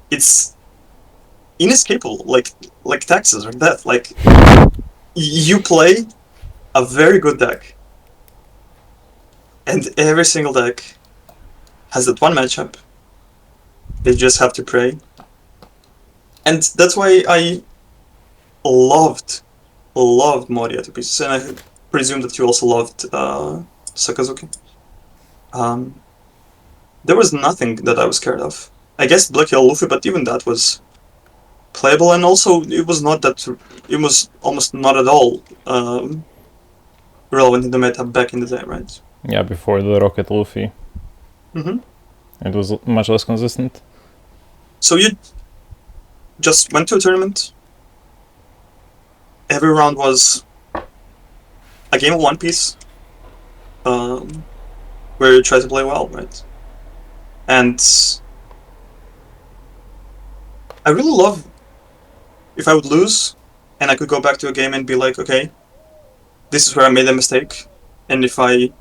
Speaker 1: it's inescapable, like taxes or death. Like you play a very good deck, and every single deck has that one matchup. They just have to pray, and that's why I loved Moria to pieces, and I presume that you also loved Sakazuki. Um, there was nothing that I was scared of. I guess Black Hill Luffy, but even that was playable, and also it was not that. It was almost not at all relevant in the meta back in the day, right?
Speaker 2: Yeah, before the Rocket Luffy,
Speaker 1: Mm-hmm.
Speaker 2: it was much less consistent.
Speaker 1: So you just went to a tournament. Every round was a game of One Piece, where you try to play well, right? And I really love if I would lose and I could go back to a game and be like, okay, this is where I made a mistake, and if I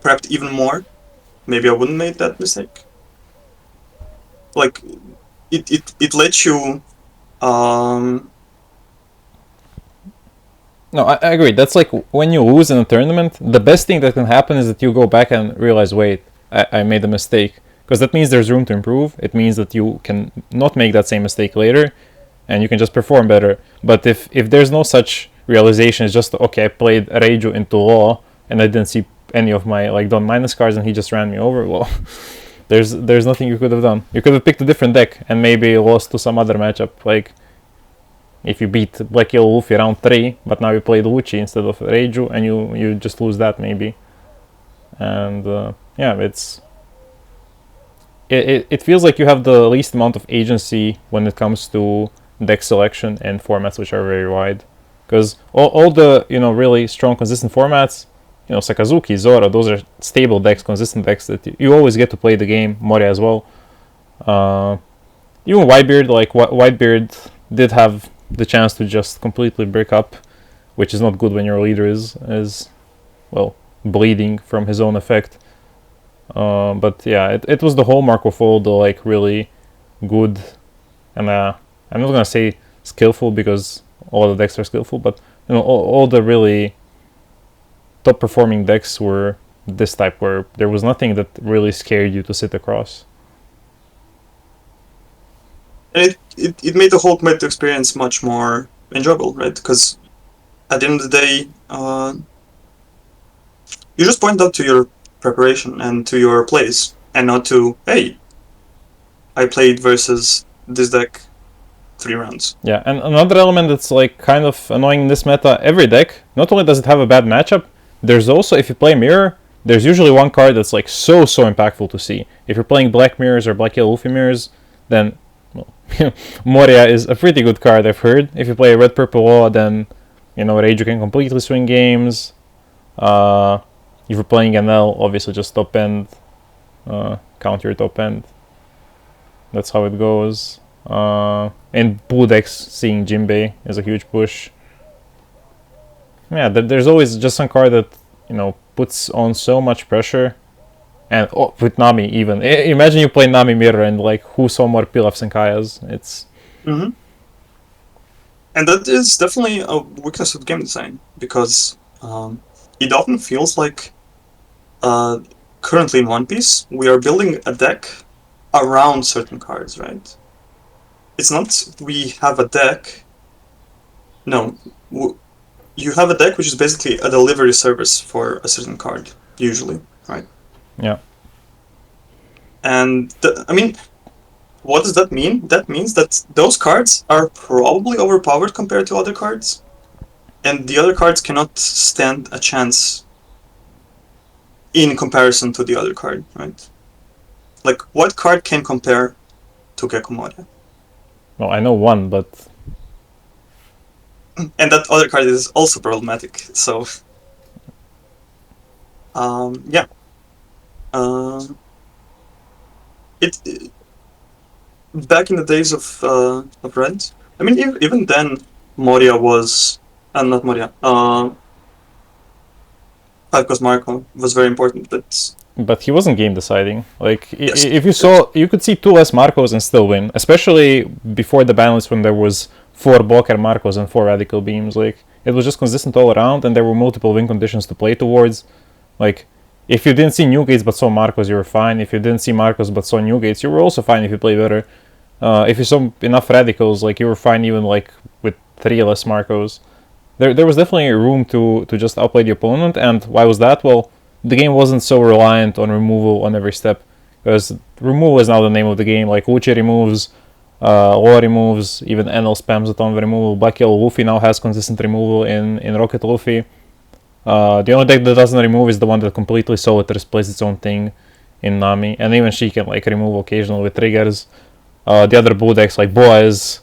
Speaker 1: prepped even more, maybe I wouldn't make that mistake. Like it lets you
Speaker 2: No, I agree. That's like when you lose in a tournament, the best thing that can happen is that you go back and realize, wait, I made a mistake. Because that means there's room to improve. It means that you can not make that same mistake later, and you can just perform better. But if there's no such realization, it's just, okay, I played Reiju into Law, and I didn't see any of my like Don minus cards, and he just ran me over. Well, there's nothing you could have done. You could have picked a different deck and maybe lost to some other matchup. Like, if you beat Black Yellow Luffy round 3, but now you played Lucci instead of Reiju, and you just lose that maybe. And yeah, it feels like you have the least amount of agency when it comes to deck selection and formats which are very wide. Because all the really strong consistent formats, Sakazuki, Zoro, those are stable decks, consistent decks that you always get to play the game. Moria as well. Even Whitebeard, like Whitebeard did have the chance to just completely break up, which is not good when your leader is well, bleeding from his own effect. But yeah, it was the hallmark of all the like really good, and I'm not gonna say skillful because all the decks are skillful, but all the really top performing decks were this type where there was nothing that really scared you to sit across.
Speaker 1: and it made the whole meta experience much more enjoyable, right? Because at the end of the day, you just point out to your preparation and to your plays, and not to, hey, I played versus this deck 3 rounds.
Speaker 2: Yeah, and another element that's like kind of annoying in this meta, every deck, not only does it have a bad matchup, there's also, if you play Mirror, there's usually one card that's like so impactful to see. If you're playing Black Mirrors or Black Yellow Luffy Mirrors, then well, Moria is a pretty good card, I've heard. If you play Red Purple Law, then Reiju can completely swing games. If you're playing NL, obviously just top end, counter your top end. That's how it goes. And blue decks, seeing Jinbei is a huge push. Yeah, there's always just some card that puts on so much pressure. And with Nami even. Imagine you play Nami Mirror and like who saw more Pilafs and Kayas. It's
Speaker 1: Mm-hmm. And that is definitely a weakness of game design, because it often feels like currently in One Piece we are building a deck around certain cards, right? It's not we have a deck. No, you have a deck which is basically a delivery service for a certain card, usually, right?
Speaker 2: Yeah.
Speaker 1: And I mean, what does that mean? That means that those cards are probably overpowered compared to other cards, and the other cards cannot stand a chance in comparison to the other card, right? Like, what card can compare to Gecko Moria?
Speaker 2: Well, I know one, but
Speaker 1: And that other card is also problematic, so... yeah. It back in the days of Red, I mean, even then, Moria was... not Moria, 5-cost Marco was very important,
Speaker 2: but he wasn't game deciding. Like,
Speaker 1: Yes.
Speaker 2: if you saw, you could see 2 less Marcos and still win, especially before the balance when there was 4 blocker Marcos and 4 radical beams. Like, it was just consistent all around, and there were multiple win conditions to play towards. Like, if you didn't see new gates but saw Marcos, you were fine. If you didn't see Marcos but saw new gates, you were also fine if you played better. If you saw enough radicals, like, you were fine even like with 3 less Marcos. There was definitely room to just outplay the opponent, and why was that? Well, the game wasn't so reliant on removal on every step, because removal is now the name of the game. Like, Uchi removes, Law removes, even NL spams a ton of removal. Black Yellow Luffy now has consistent removal in Rocket Luffy. The only deck that doesn't remove is the one that completely solitaires, plays its own thing in Nami, and even she can like remove occasionally with triggers. The other blue decks like Boaz,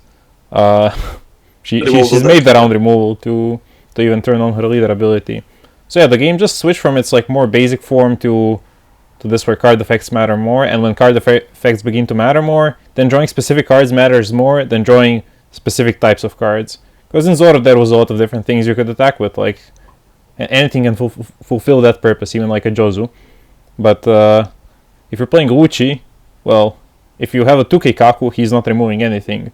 Speaker 2: she's made the round removal to even turn on her leader ability. So yeah, the game just switched from its like more basic form to this where card effects matter more, and when card effects begin to matter more, then drawing specific cards matters more than drawing specific types of cards. Because in Zoro there was a lot of different things you could attack with, like anything can fulfill that purpose, even like a Jozu. But if you're playing Lucci, well, if you have a 2k Kaku, he's not removing anything.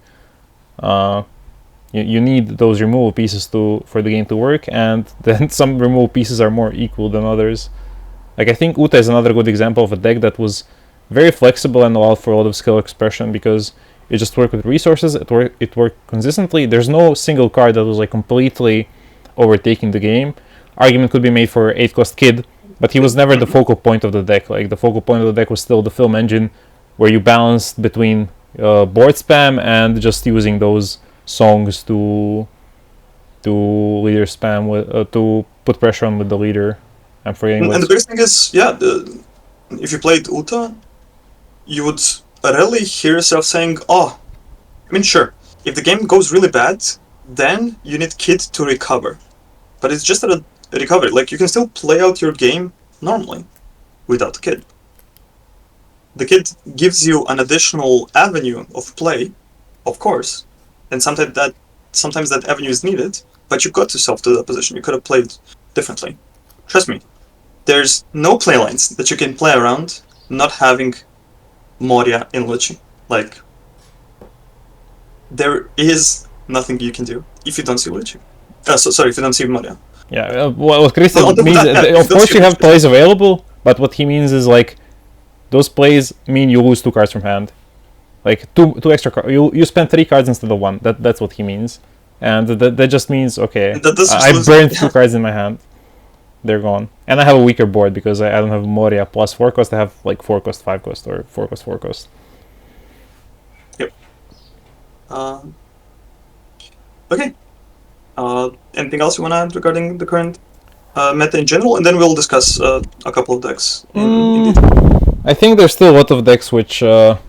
Speaker 2: You need those removal pieces for the game to work, and then some removal pieces are more equal than others. Like, I think Uta is another good example of a deck that was very flexible and allowed for a lot of skill expression, because it just worked with resources, it worked consistently. There's no single card that was like completely overtaking the game. Argument could be made for 8-cost Kid, but he was never the focal point of the deck. Like, the focal point of the deck was still the film engine, where you balanced between board spam and just using those songs to leader spam with to put pressure on with the leader. I'm forgetting.
Speaker 1: And the biggest thing is, yeah, if you played Uta, you would rarely hear yourself saying, "Oh, I mean, sure, if the game goes really bad, then you need Kid to recover." But it's just a recovery. Like, you can still play out your game normally without the Kid. The Kid gives you an additional avenue of play, of course, and sometimes that avenue is needed, but you got yourself to that position. You could have played differently. Trust me, there's no playlines that you can play around not having Moria in Lucci. Like, there is nothing you can do if you don't see Lucci. Sorry, if you don't see Moria.
Speaker 2: Yeah, what Kristian means, of course you have plays available, but what he means is, like, those plays mean you lose 2 cards from hand. Like, two extra cards. You spend 3 cards instead of 1. That's what he means. And that just means, okay, I burned 2 cards in my hand. They're gone. And I have a weaker board because I don't have Moria plus 4 cost. I have like 4 cost, 5 cost, or 4 cost, 4 cost.
Speaker 1: Yep. Okay. Anything else you want to add regarding the current meta in general? And then we'll discuss a couple of decks in detail.
Speaker 2: I think there's still a lot of decks which are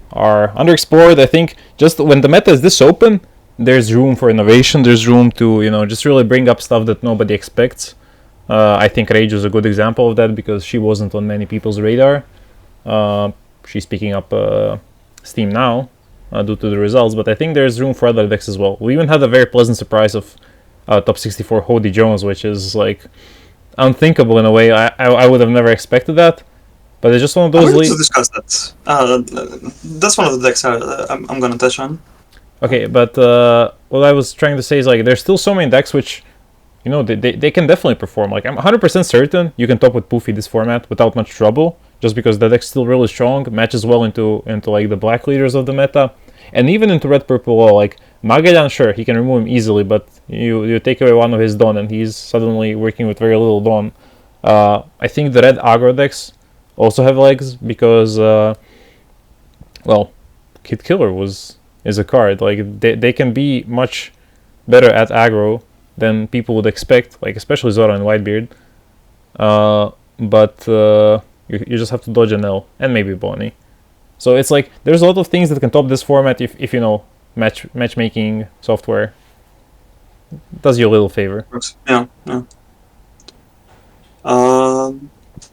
Speaker 2: underexplored. I think just when the meta is this open, there's room for innovation. There's room to, just really bring up stuff that nobody expects. I think Rage is a good example of that because she wasn't on many people's radar. She's picking up steam now due to the results, but I think there's room for other decks as well. We even had a very pleasant surprise of top 64 Hody Jones, which is like unthinkable in a way. I would have never expected that, but it's just one of those.
Speaker 1: I'm going to discuss that. That's one of the decks I'm going to touch on.
Speaker 2: Okay, but what I was trying to say is, like, there's still so many decks which, they can definitely perform. Like, I'm 100% certain you can top with Poofy this format without much trouble, just because the deck's still really strong, matches well into like the black leaders of the meta, and even into red purple wall. Like, Magellan, sure, he can remove him easily, but You take away one of his Dawn, and he's suddenly working with very little Dawn. I think the red aggro decks also have legs because, Kid Killer is a card. Like they can be much better at aggro than people would expect, like especially Zora and Whitebeard. But you just have to dodge an L and maybe Bonnie. So it's like there's a lot of things that can top this format if you know matchmaking software does you a little favor.
Speaker 1: Yeah.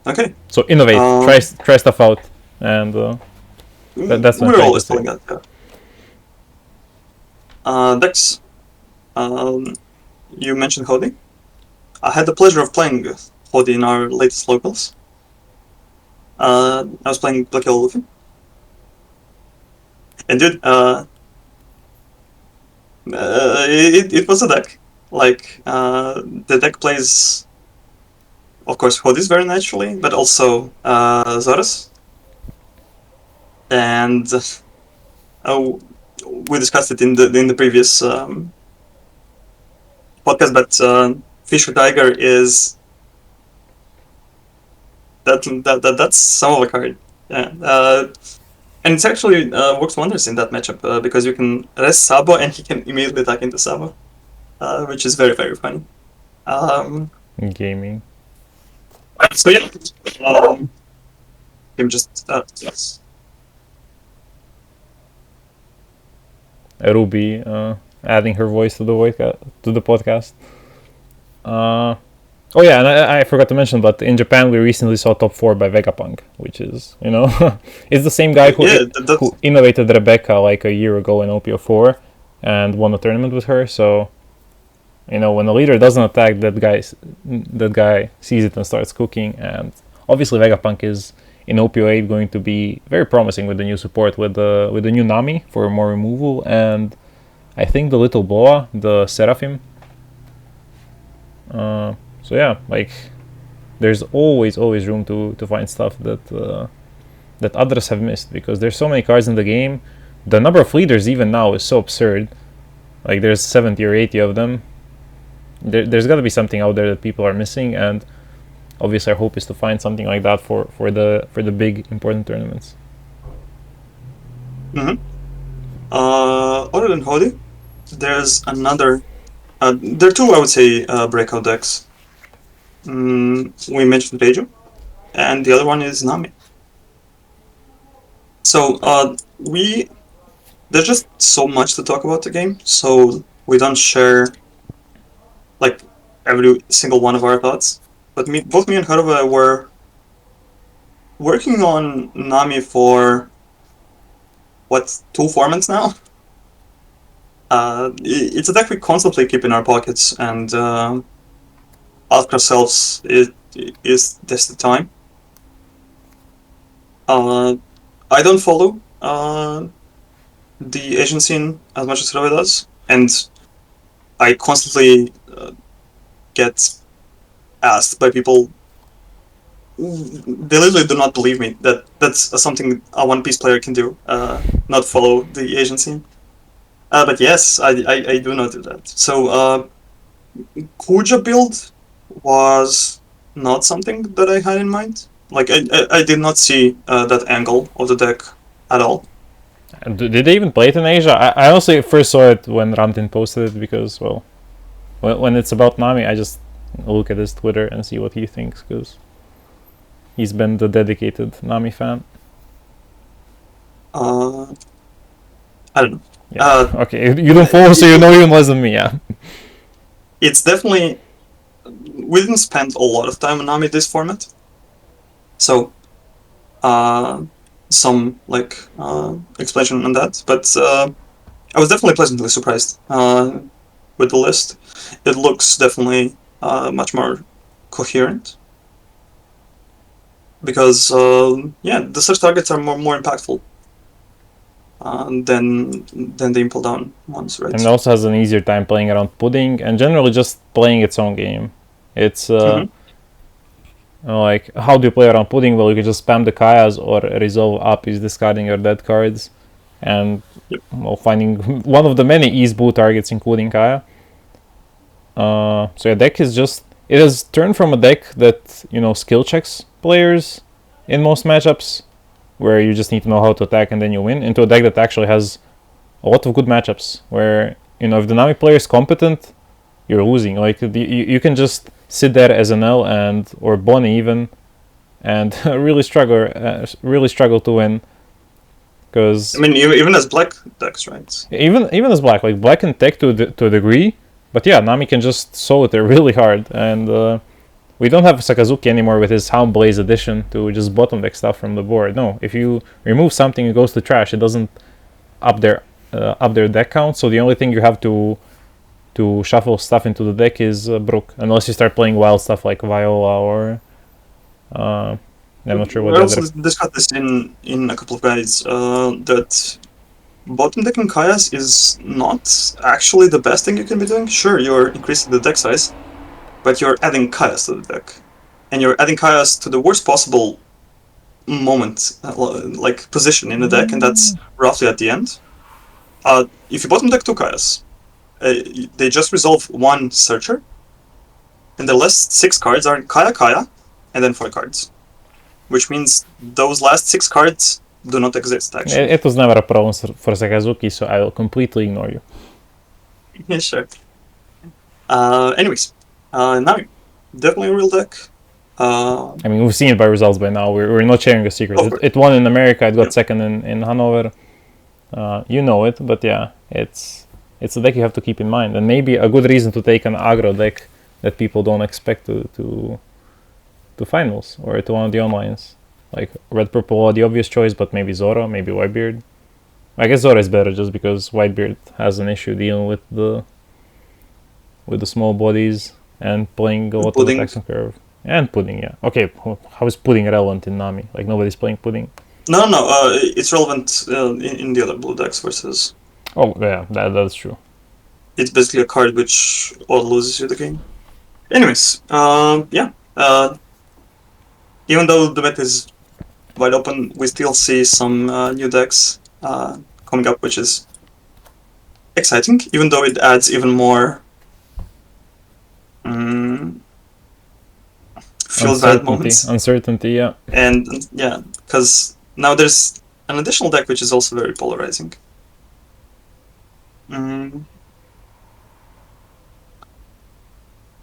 Speaker 1: Okay.
Speaker 2: So innovate, try stuff out, and that's what
Speaker 1: we're
Speaker 2: I'm
Speaker 1: always
Speaker 2: trying
Speaker 1: telling
Speaker 2: to
Speaker 1: that. Yeah. Dex. You mentioned Hody. I had the pleasure of playing Hody in our latest locals. I was playing Black Yellow Luffy. And dude, it was a deck. Like, the deck plays, of course, Hodis very naturally, but also Zoras. And we discussed it in the previous podcast, but Fisher Tiger is that's some of a card. Yeah. And it's actually works wonders in that matchup because you can rest Sabo and he can immediately attack into Sabo, which is very, very funny.
Speaker 2: gaming.
Speaker 1: So yeah, him just yes.
Speaker 2: Ruby adding her voice to the podcast. Oh yeah, and I forgot to mention, but in Japan we recently saw top 4 by Vegapunk, which is, it's the same guy who innovated Rebecca like a year ago in OPO4 and won a tournament with her. So, when a leader doesn't attack, that guy sees it and starts cooking. And obviously Vegapunk is in OPO8 going to be very promising with the new support, with the new Nami for more removal, and I think the little Boa, the Seraphim. So yeah, like there's always room to find stuff that others have missed, because there's so many cards in the game. The number of leaders even now is so absurd. Like there's 70 or 80 of them. There's got to be something out there that people are missing, and obviously our hope is to find something like that for the big important tournaments.
Speaker 1: Mm-hmm. Other than Hody, there's another. There are two, I would say, breakout decks. We mentioned Reiju, and the other one is Nami. So there's just so much to talk about the game, so we don't share like every single one of our thoughts. But both me and Hrvoje were working on Nami for 2 formats now. It's a deck we constantly keep in our pockets and ask ourselves, is this the time? I don't follow the Asian scene as much as Hrvoje does, and I constantly get asked by people. They literally do not believe me that that's something a One Piece player can do, not follow the Asian scene. But yes, I do not do that. So Kuja build was not something that I had in mind. Like I did not see that angle of the deck at all.
Speaker 2: Did they even play it in Asia? I honestly first saw it when Ramtin posted it, because when it's about Nami, I just look at his Twitter and see what he thinks, because he's been the dedicated Nami fan.
Speaker 1: I don't know.
Speaker 2: Yeah. Okay, you don't follow, so you know even less than me. Yeah.
Speaker 1: It's definitely, we didn't spend a lot of time on Nami this format, so some explanation on that. But I was definitely pleasantly surprised with the list. It looks definitely much more coherent, because the search targets are more impactful than the impel down ones, right?
Speaker 2: And it also has an easier time playing around Pudding, and generally just playing its own game. It's like, how do you play around Pudding? Well, you can just spam the Kayas, or resolve up is discarding your dead cards, and finding one of the many ease boot targets, including Kaya. So your deck is just, it has turned from a deck that, you know, skill checks players in most matchups, where you just need to know how to attack and then you win, into a deck that actually has a lot of good matchups, where, you know, if the Nami player is competent, you're losing. Like, you can just sit there as an L and, or Bonnie even, and really struggle to win. Because
Speaker 1: I mean, even as black decks, right?
Speaker 2: even as black, like black can tech to a degree, but yeah, Nami can just solitaire really hard, and we don't have Sakazuki anymore with his Hound Blaze addition to just bottom deck stuff from the board. No, if you remove something, it goes to trash. It doesn't up their deck count. So the only thing you have to shuffle stuff into the deck is Brook, unless you start playing wild stuff like Viola or I'm not sure what
Speaker 1: We
Speaker 2: the
Speaker 1: also
Speaker 2: other.
Speaker 1: discussed this in a couple of guides, that bottom decking Kayas is not actually the best thing you can be doing. Sure, you're increasing the deck size, but you're adding Kayas to the deck. And you're adding Kayas to the worst possible moment, like position in the deck, and that's roughly at the end. If you bottom deck two Kayas, they just resolve one Searcher, and the last 6 cards are Kaya, and then 4 cards. Which means those last 6 cards do not exist, actually.
Speaker 2: It was never a problem for Sakazuki, so I will completely ignore you.
Speaker 1: Yeah, sure. Anyways, Nami. Definitely a real deck.
Speaker 2: I mean, we've seen it by results by now. We're not sharing a secret.
Speaker 1: Of course.
Speaker 2: It won in America. It got
Speaker 1: Yeah.
Speaker 2: second in Hanover. You know it, but yeah, it's a deck you have to keep in mind, and maybe a good reason to take an aggro deck that people don't expect to finals or to one of the onlines. Like red purple are the obvious choice, but maybe Zora, maybe Whitebeard. I guess Zora is better just because Whitebeard has an issue dealing with the small bodies and playing a lot of
Speaker 1: Pudding.
Speaker 2: attacks on curve. And Pudding, yeah. Okay, how is Pudding relevant in Nami? Like nobody's playing Pudding.
Speaker 1: No, it's relevant in the other blue decks versus.
Speaker 2: Oh yeah, that's true.
Speaker 1: It's basically a card which all loses you the game. Anyways, yeah. Even though the meta is wide open, we still see some new decks coming up, which is exciting, even though it adds even more feel bad moments.
Speaker 2: Uncertainty, yeah.
Speaker 1: And yeah, because now there's an additional deck which is also very polarizing.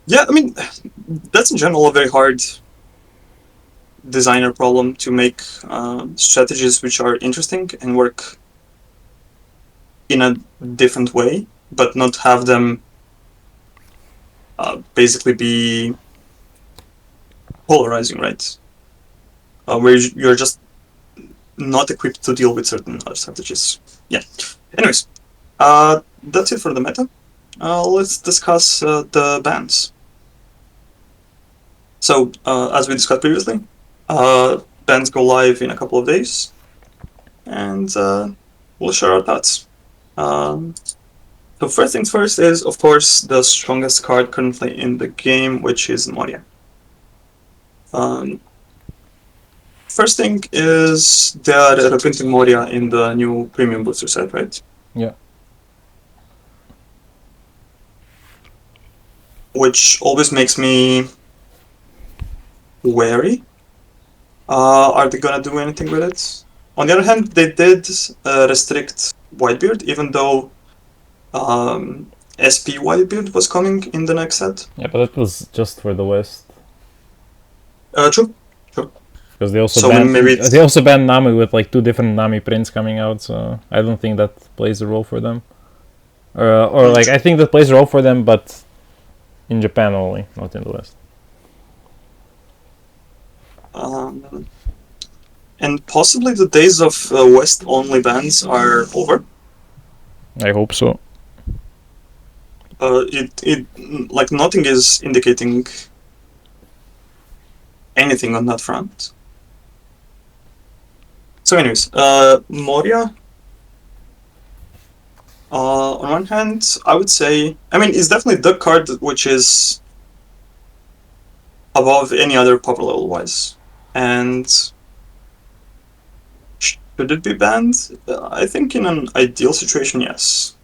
Speaker 1: Yeah, I mean, that's in general a very hard designer problem to make strategies which are interesting and work in a different way, but not have them basically be polarizing, right? Where you're just not equipped to deal with certain other strategies. Yeah. Anyways, that's it for the meta. Let's discuss the bans. So, as we discussed previously, bans go live in a couple of days, and we'll share our thoughts. So first things first is, of course, the strongest card currently in the game, which is Moria. First thing is they are reprinting Moria in the new premium booster set, right?
Speaker 2: Yeah.
Speaker 1: Which always makes me wary. Are they gonna do anything with it? On the other hand, they did restrict Whitebeard, even though SP Whitebeard was coming in the next set.
Speaker 2: Yeah, but that was just for the West.
Speaker 1: True.
Speaker 2: Because they also
Speaker 1: So
Speaker 2: banned Nami with like 2 different Nami prints coming out, so I don't think that plays a role for them. Or like I think that plays a role for them, but in Japan only, not in the West.
Speaker 1: And possibly the days of West only bans are over.
Speaker 2: I hope so.
Speaker 1: It like nothing is indicating anything on that front. So anyways, Moria, on one hand, I would say, I mean, it's definitely the card which is above any other power level wise. And should it be banned? I think in an ideal situation, yes.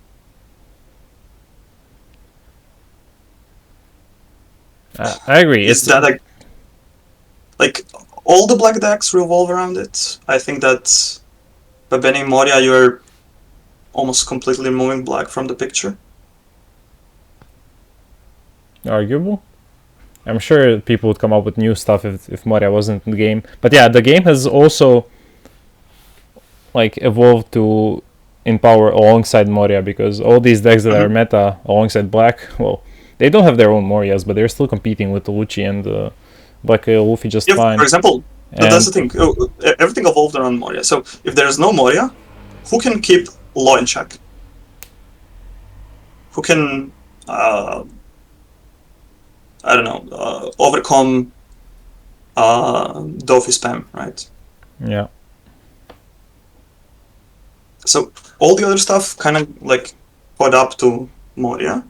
Speaker 2: I agree.
Speaker 1: Is that like all the black decks revolve around it? I think that by banning Moria, you're almost completely removing black from the picture.
Speaker 2: Arguable. I'm sure people would come up with new stuff if Moria wasn't in the game. But yeah, the game has also like evolved to in power alongside Moria, because all these decks that are meta alongside black, well, they don't have their own Morias, but they're still competing with the Lucci and the Black Luffy just
Speaker 1: Yeah,
Speaker 2: fine.
Speaker 1: for example,
Speaker 2: And
Speaker 1: that's the thing. Everything evolved around Moria. So if there is no Moria, who can keep Law in check? Who can, I don't know, overcome Dofi spam, right?
Speaker 2: yeah,
Speaker 1: So all the other stuff kind of like caught up to Moria.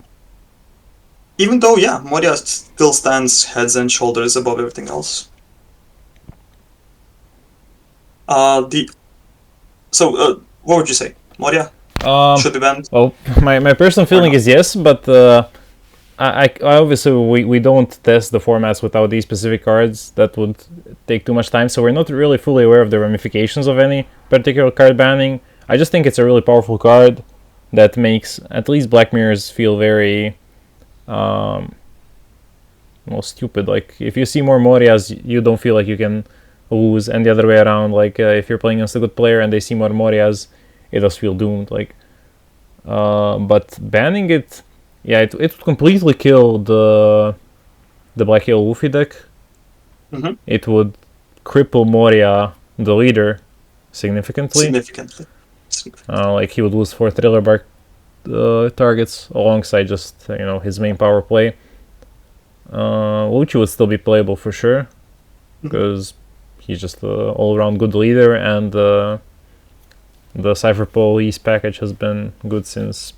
Speaker 1: Even though, yeah, Moria still stands heads and shoulders above everything else. What would you say? Moria should be banned?
Speaker 2: well, my personal feeling is yes, but I obviously we don't test the formats without these specific cards. That would take too much time, so we're not really fully aware of the ramifications of any particular card banning. I just think it's a really powerful card that makes at least Black Mirrors feel very stupid. Like if you see more Morias, you don't feel like you can lose, and the other way around. Like if you're playing against a good player and they see more Morias, it does feel doomed. Like, but banning it, yeah, it would completely kill the Black Yellow Luffy deck.
Speaker 1: Mm-hmm.
Speaker 2: It would cripple Moria, the leader, significantly. Like he would lose 4 Thriller Bark targets alongside just his main power play. Lucci would still be playable for sure, because he's just an all-around good leader, and the Cypher Police package has been good since,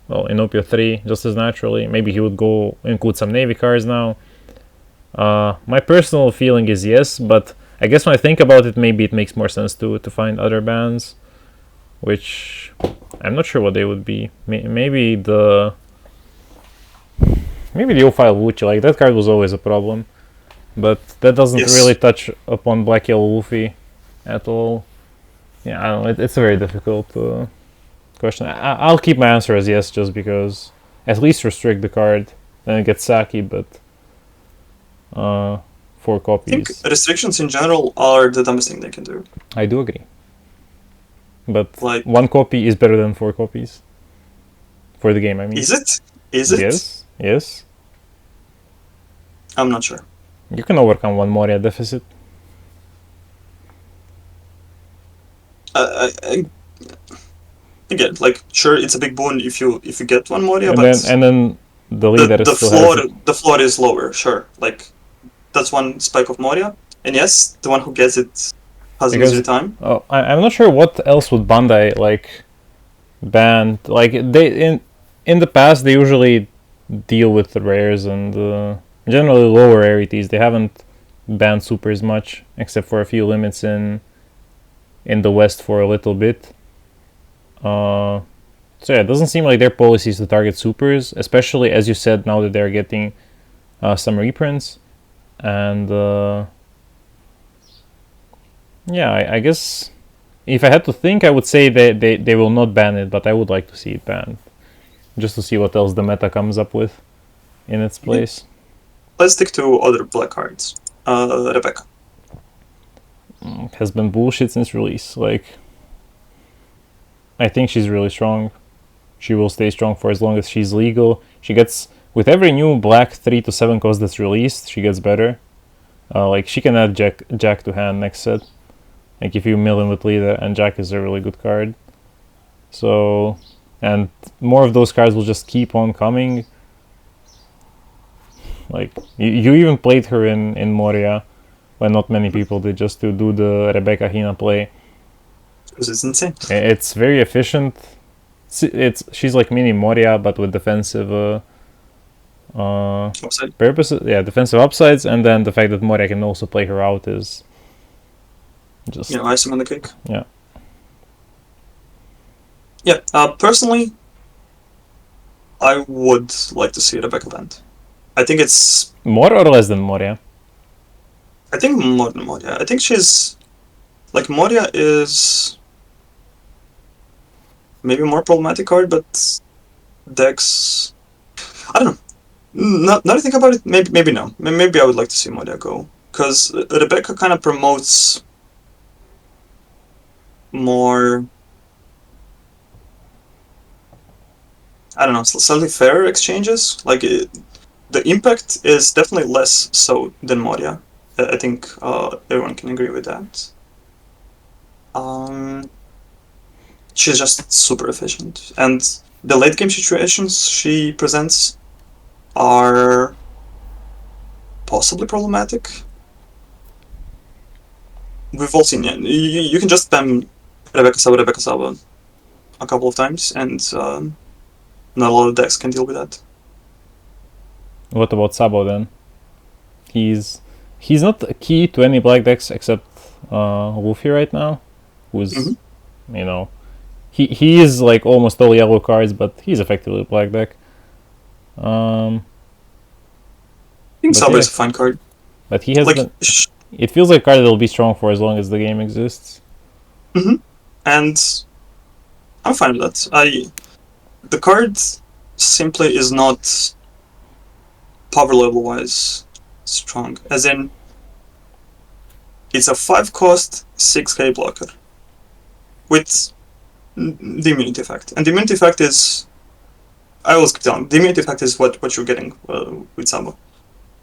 Speaker 2: well, Inopia 3, just as naturally. Maybe he would go include some Navy cards now. My personal feeling is yes, but I guess when I think about it, maybe it makes more sense to find other bans, which I'm not sure what they would be. Maybe the O-File Lucci, like that card was always a problem, but that doesn't really touch upon Black Yellow Luffy at all. Yeah, I don't know, it's a very difficult question. I'll keep my answer as yes, just because at least restrict the card, then it gets Saki, but 4 copies.
Speaker 1: I think restrictions in general are the dumbest thing they can do.
Speaker 2: I do agree. But like, 1 copy is better than 4 copies. For the game, I mean.
Speaker 1: Is it? Is it?
Speaker 2: Yes.
Speaker 1: I'm not sure.
Speaker 2: You can overcome 1 Moria deficit.
Speaker 1: Again, like, sure, it's a big boon if you get 1 Moria,
Speaker 2: and
Speaker 1: but
Speaker 2: then the leader
Speaker 1: the floor is lower. Sure, like that's 1 spike of Moria, and yes, the one who gets it has an easier time.
Speaker 2: Oh, I'm not sure what else would Bandai like ban. Like they in the past, they usually deal with the rares and generally lower rarities. They haven't banned supers much, except for a few limits in the West for a little bit. So yeah, it doesn't seem like their policy is to target supers, especially as you said, now that they're getting some reprints. And yeah, I guess if I had to think, I would say they will not ban it, but I would like to see it banned, just to see what else the meta comes up with in its place.
Speaker 1: Let's stick to other black cards. Rebecca
Speaker 2: has been bullshit since release. Like, I think she's really strong. She will stay strong for as long as she's legal. She gets, with every new black 3 to 7 cost that's released, she gets better. Like, she can add Jack to hand next set. Like, if you mill in with leader, and Jack is a really good card. So, and more of those cards will just keep on coming. Like, you even played her in Moria, when not many people did, just to do the Rebecca Hina play.
Speaker 1: Because it's insane.
Speaker 2: It's very efficient. She's like mini Moria, but with defensive purposes. Yeah, defensive upsides, and then the fact that Moria can also play her out is just
Speaker 1: icing on the cake.
Speaker 2: Yeah.
Speaker 1: Yeah. Personally, I would like to see Rebecca banned. I think it's
Speaker 2: More or less than Moria?
Speaker 1: I think more than Moria. I think she's like Moria is maybe more problematic card, but Dex. I don't know. Now I think about it, maybe no. Maybe I would like to see Moria go because Rebecca kind of promotes more. I don't know, slightly fairer exchanges. Like the impact is definitely less so than Moria. I think everyone can agree with that. Um, she's just super efficient, and the late game situations she presents are possibly problematic. We've all seen it. You can just spam Rebecca Saba a couple of times, and not a lot of decks can deal with that.
Speaker 2: What about Sabo then? He's not a key to any black decks except Luffy right now, who's
Speaker 1: Mm-hmm.
Speaker 2: you know he is like almost all yellow cards, but he's effectively a black deck.
Speaker 1: I think
Speaker 2: But
Speaker 1: Saba
Speaker 2: yeah,
Speaker 1: is a fine card.
Speaker 2: but he has
Speaker 1: Like,
Speaker 2: been. It feels like a card that will be strong for as long as the game exists.
Speaker 1: and I'm fine with that. The card simply is not power level wise strong. As in, it's a 5-cost 6k blocker with the immunity effect, and the immunity effect is I always keep telling the immunity effect is what you're getting with Samba.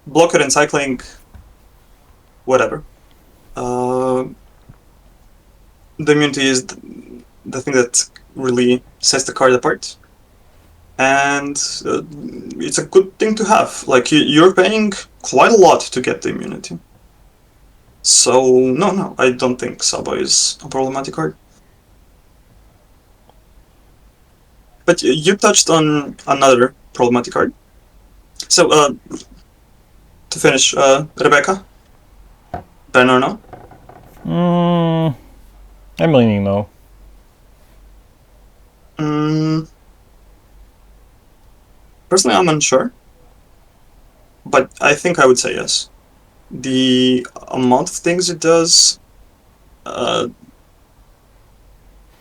Speaker 1: Blocker and cycling, whatever. The immunity is the thing that really sets the card apart, and it's a good thing to have. Like you're paying quite a lot to get the immunity. So no, I don't think Saba is a problematic card. But you touched on another problematic card. So to finish, Rebecca, Ben or no?
Speaker 2: I'm leaning no.
Speaker 1: Mm, personally, I'm unsure, but I think I would say yes. The amount of things it does, uh,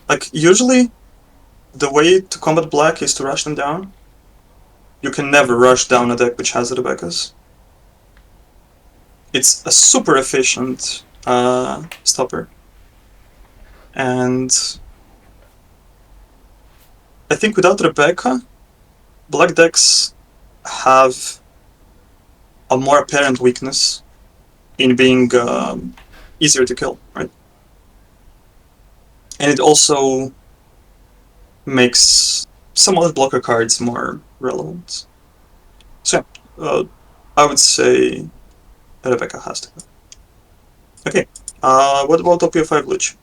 Speaker 1: like usually the way to combat black is to rush them down. You can never rush down a deck which has Rebecca's. It's a super efficient stopper, and I think without Rebecca, black decks have a more apparent weakness in being easier to kill, right? And it also makes some other blocker cards more relevant. So I would say Rebecca has to go. Okay, what about OPO5 Lich?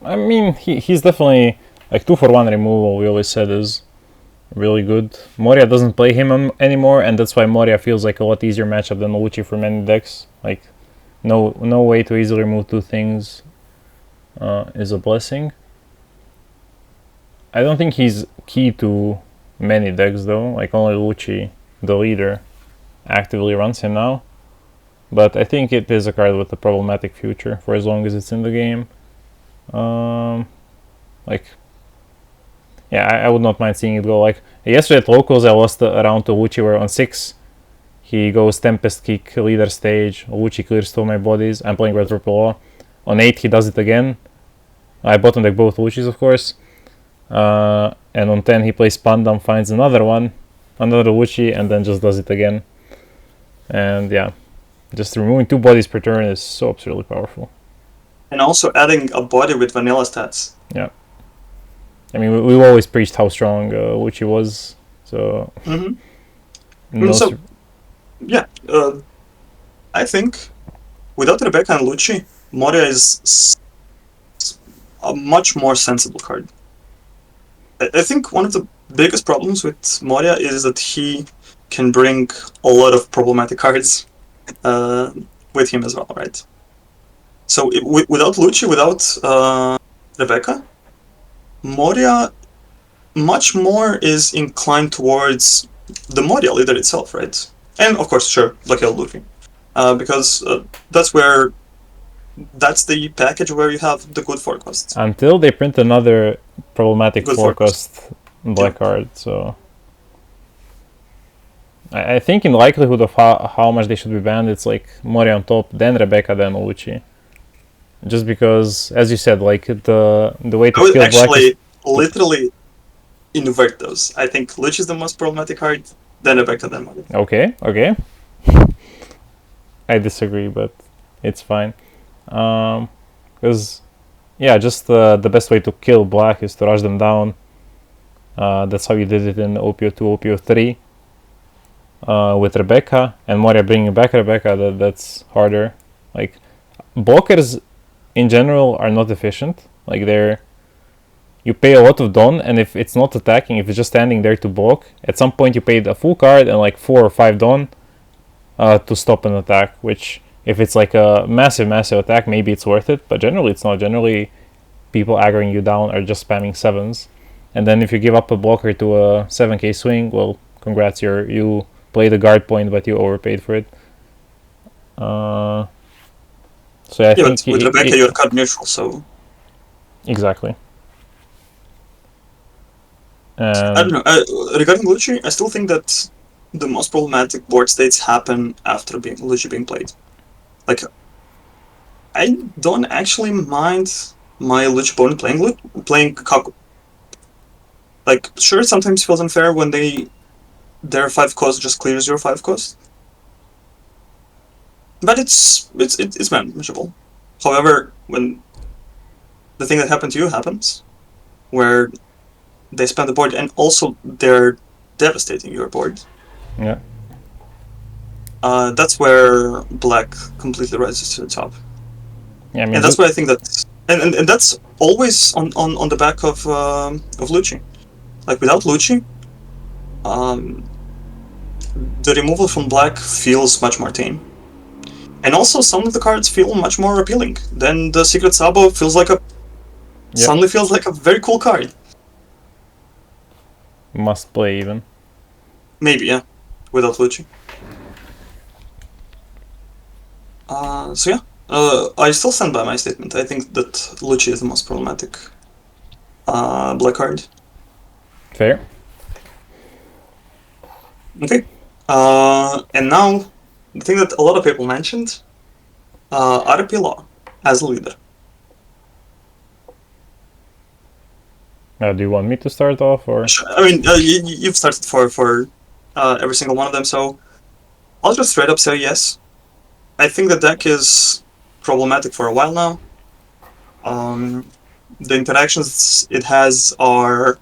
Speaker 2: I mean, he's definitely like 2-for-1 removal. We always said is really good. Moria doesn't play him anymore, and that's why Moria feels like a lot easier matchup than Luchi for many decks. Like, no way to easily remove two things is a blessing. I don't think he's key to many decks though. Like only Luchi, the leader, actively runs him now. But I think it is a card with a problematic future for as long as it's in the game. Like, yeah, I would not mind seeing it go. Like yesterday at locals, I lost a round to Luchi where on 6 he goes Tempest Kick, Leader Stage, Luchi clears 2 of my bodies. I'm playing Red Triple O. On 8 he does it again. I bottom deck both Luchis, of course. And on 10 he plays Pandam, finds another Luchi, and then just does it again. And yeah, just removing 2 bodies per turn is so absurdly powerful.
Speaker 1: And also adding a body with vanilla stats.
Speaker 2: Yeah. I mean, we've always preached how strong Luchi was, so...
Speaker 1: So, yeah, I think without Rebecca and Luchi, Moria is a much more sensible card. I think one of the biggest problems with Moria is that he can bring a lot of problematic cards with him as well, right? So without Luchi, without Rebecca, Moria much more is inclined towards the Moria leader itself, right? And of course, sure, Black Yellow Looting. Because that's the package where you have the good forecasts.
Speaker 2: Until they print another problematic
Speaker 1: Good
Speaker 2: forecast black card, so I think in likelihood of how much they should be banned, it's like Moria on top, then Rebecca, then Oluchi. Just because, as you said, like the way to
Speaker 1: I would
Speaker 2: kill black is
Speaker 1: actually literally invert those. I think Lich is the most problematic card, then Rebecca, then Moria.
Speaker 2: okay. I disagree, but it's fine. Because just the best way to kill black is to rush them down. That's how you did it in OPO2, OPO3 with Rebecca, and Moria bringing back Rebecca. That's harder. Like blockers in general are not efficient. Like you pay a lot of Don, and if it's not attacking, if it's just standing there to block, at some point you paid a full card and like 4 or 5 Don to stop an attack, which if it's like a massive attack, maybe it's worth it, but generally it's not. Generally, people aggroing you down are just spamming 7s. And then if you give up a blocker to a 7k swing, well, congrats, you played a guard point, but you overpaid for it. So I think
Speaker 1: but with Rebecca you're card neutral, so...
Speaker 2: Exactly.
Speaker 1: I don't know. Regarding Lucci, I still think that the most problematic board states happen after Lucci being played. Like, I don't actually mind my Lucci opponent playing Kaku. Like, sure, it sometimes feels unfair when their 5 cost just clears your 5 cost. But it's manageable. However, when the thing that happened to you happens, where they spend the board and also they're devastating your board.
Speaker 2: Yeah.
Speaker 1: That's where black completely rises to the top.
Speaker 2: Yeah, I mean,
Speaker 1: and that's why I think that, and that's always on the back of Lucci. Like without Lucci, the removal from black feels much more tame. And also some of the cards feel much more appealing. Then the Secret Sabo suddenly feels like a very cool card.
Speaker 2: Must play even.
Speaker 1: Maybe, yeah. Without Lucci. So yeah. I still stand by my statement. I think that Lucci is the most problematic black card.
Speaker 2: Fair.
Speaker 1: Okay. And now, the thing that a lot of people mentioned, RP Law as a leader.
Speaker 2: Do you want me to start off, or?
Speaker 1: I mean, you've started for every single one of them, so I'll just straight up say yes. I think the deck is problematic for a while now. The interactions it has are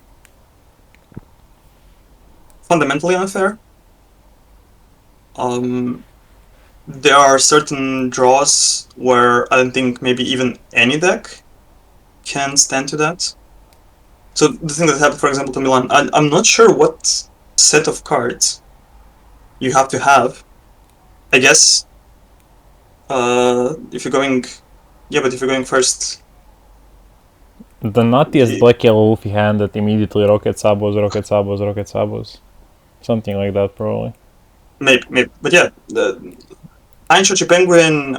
Speaker 1: fundamentally unfair. There are certain draws where I don't think maybe even any deck can stand to that. So the thing that happened, for example, to Milan, I'm not sure what set of cards you have to have. I guess if you're going first.
Speaker 2: The nuttiest black yellow Luffy hand that immediately rocket sabos. Something like that, probably.
Speaker 1: Maybe. But yeah, the Iron Shochi Penguin,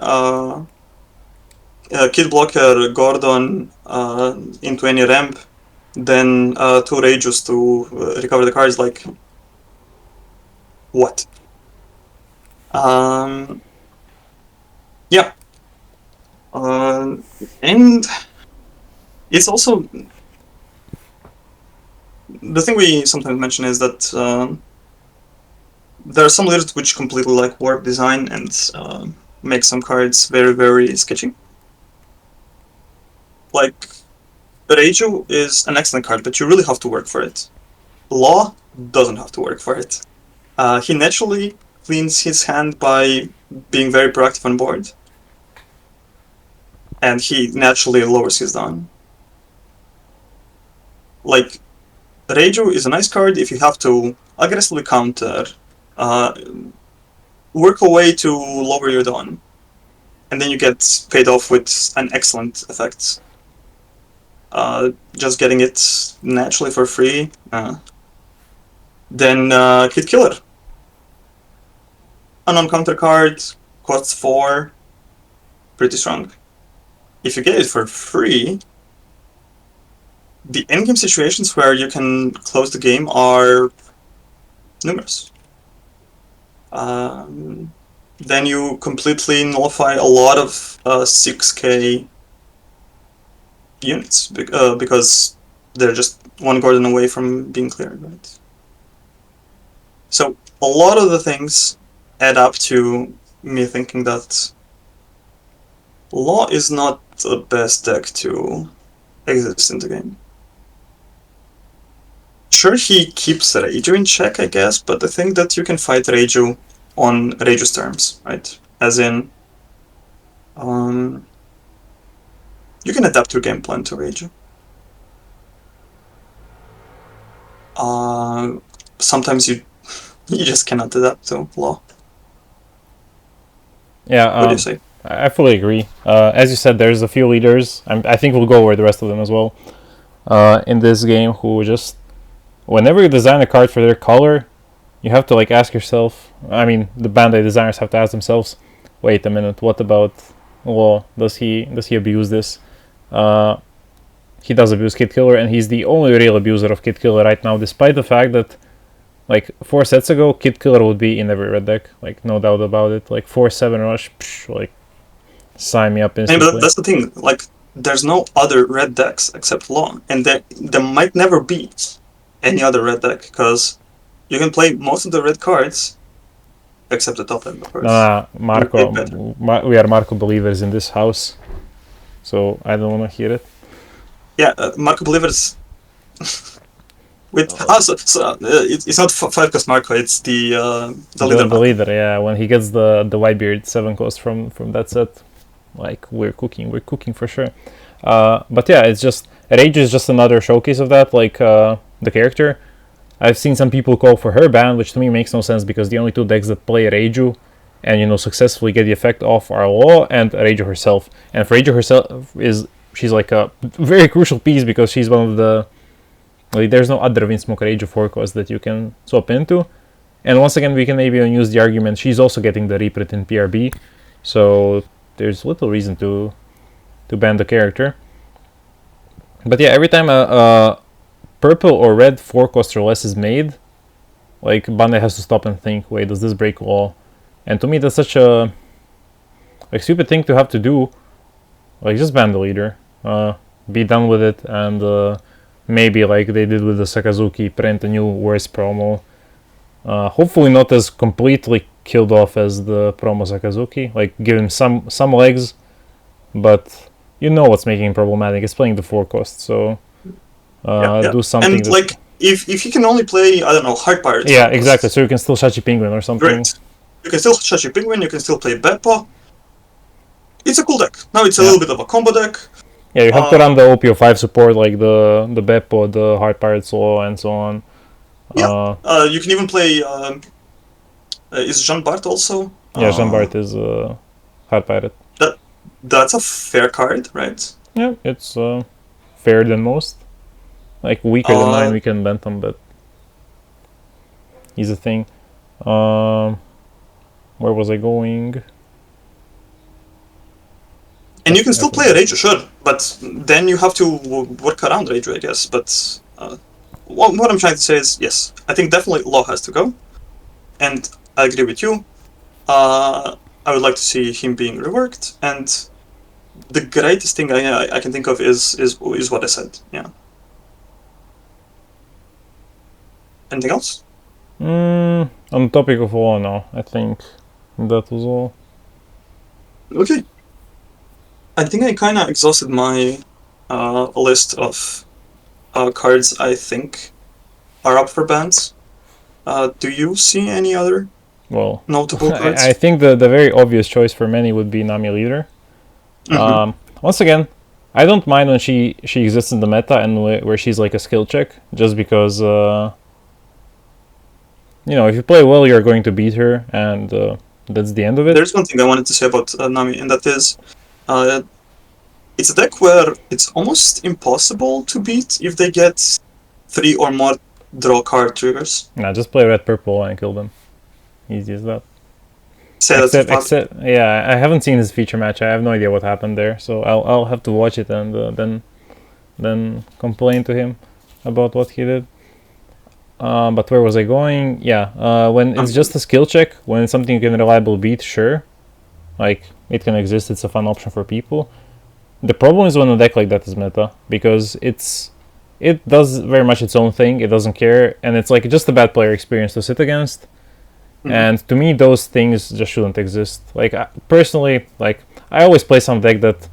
Speaker 1: Kid Blocker, Gordon into any ramp, then 2 Rages to recover the cards, like... What? Yeah. And it's also... The thing we sometimes mention is that there are some leaders which completely like warp design and make some cards very, very sketchy. Like, Reiju is an excellent card, but you really have to work for it. Law doesn't have to work for it. He naturally cleans his hand by being very proactive on board. And he naturally lowers his down. Like, Reiju is a nice card if you have to aggressively counter, work a way to lower your down, and then you get paid off with an excellent effect. just getting it naturally for free. Then Kid Killer. An on-counter card, costs 4, pretty strong. If you get it for free, the endgame situations where you can close the game are numerous. Then you completely nullify a lot of 6k units because they're just one Gordon away from being cleared, right? So a lot of the things add up to me thinking that Law is not the best deck to exist in the game. Sure, he keeps Reiju in check, I guess, but I think that you can fight Reiju on Reiju's terms, right? As in, you can adapt your game plan to Reiju. Sometimes you just cannot adapt to Law.
Speaker 2: Yeah,
Speaker 1: What do you say?
Speaker 2: I fully agree. As you said, there's a few leaders. I think we'll go over the rest of them as well. In this game, who just whenever you design a card for their color, you have to like ask yourself. I mean, the Bandai designers have to ask themselves, wait a minute, what about Law? Does he abuse this? He does abuse Kid Killer, and he's the only real abuser of Kid Killer right now, despite the fact that, like, 4 sets ago, Kid Killer would be in every red deck, like, no doubt about it. Like, 4-7 rush, like, sign me up instantly.
Speaker 1: But that's the thing, like, there's no other red decks except Law, and there might never be any other red deck, because you can play most of the red cards, except the top end, of course.
Speaker 2: Marco, we are Marco believers in this house, so I don't want to hear it.
Speaker 1: Yeah, Marco believers. It's not 5 cost Marco. It's the leader.
Speaker 2: The leader, yeah. When he gets the Whitebeard 7 cost from that set, like we're cooking for sure. But yeah, it's just Rage is just another showcase of that. Like the character, I've seen some people call for her ban, which to me makes no sense because the only 2 decks that play Reiju and successfully get the effect off are Law and Reiju herself. And for Reiju herself she's like a very crucial piece because she's one of the there's no other Windsmoke Reiju 4 cost that you can swap into. And once again, we can maybe use the argument she's also getting the reprint in PRB, so there's little reason to ban the character. But yeah, every time a purple or red 4 cost or less is made, like Bandai has to stop and think, wait, does this break Law? And to me, that's such a stupid thing to have to do. Like, just ban the leader, be done with it, and maybe like they did with the Sakazuki, print a new worse promo. Hopefully not as completely killed off as the promo Sakazuki. Like, give him some legs, but you know what's making him problematic. It's playing the 4 cost, so do something.
Speaker 1: And like, if he can only play, I don't know, Heart Pirates.
Speaker 2: Yeah, exactly. So you can still Shachi Penguin or something.
Speaker 1: Great. You can still Shachi Penguin. You can still play Beppo. It's a cool deck. Now it's a little bit of a combo deck.
Speaker 2: Yeah, you have to run the OPO5 support, like the Beppo, the Heart Pirates Law, and so on.
Speaker 1: Yeah, you can even play. Is Jean Bart also?
Speaker 2: Yeah, Jean Bart is Heart Pirate.
Speaker 1: That's a fair card, right?
Speaker 2: Yeah, it's fairer than most. Like, weaker than mine, we can bend them, but he's a thing. Where was I going?
Speaker 1: And you can still play Reiju, sure, but then you have to work around Reiju, I guess. But what I'm trying to say is, yes, I think definitely Law has to go, and I agree with you. I would like to see him being reworked, and the greatest thing I can think of is what I said. Yeah. Anything else?
Speaker 2: On the topic of Law, no. I think that was all.
Speaker 1: Okay. I think I kind of exhausted my list of cards I think are up for bans. Do you see any other notable cards?
Speaker 2: I think the very obvious choice for many would be Nami Leader. Once again, I don't mind when she exists in the meta and where she's like a skill check, just because if you play well, you're going to beat her, and that's the end of it.
Speaker 1: There's one thing I wanted to say about Nami, and that is, it's a deck where it's almost impossible to beat if they get 3 or more draw card triggers.
Speaker 2: Nah, just play red purple and kill them. Easy as that.
Speaker 1: Say that's
Speaker 2: Except, yeah, I haven't seen his feature match. I have no idea what happened there, so I'll have to watch it and then complain to him about what he did. But where was I going? Yeah, when it's just a skill check, when it's something you can reliably beat, sure, like it can exist. It's a fun option for people. The problem is when a deck like that is meta, because it does very much its own thing. It doesn't care, and it's like just a bad player experience to sit against.
Speaker 1: Mhm.
Speaker 2: And to me, those things just shouldn't exist. Like personally, like I always play some deck that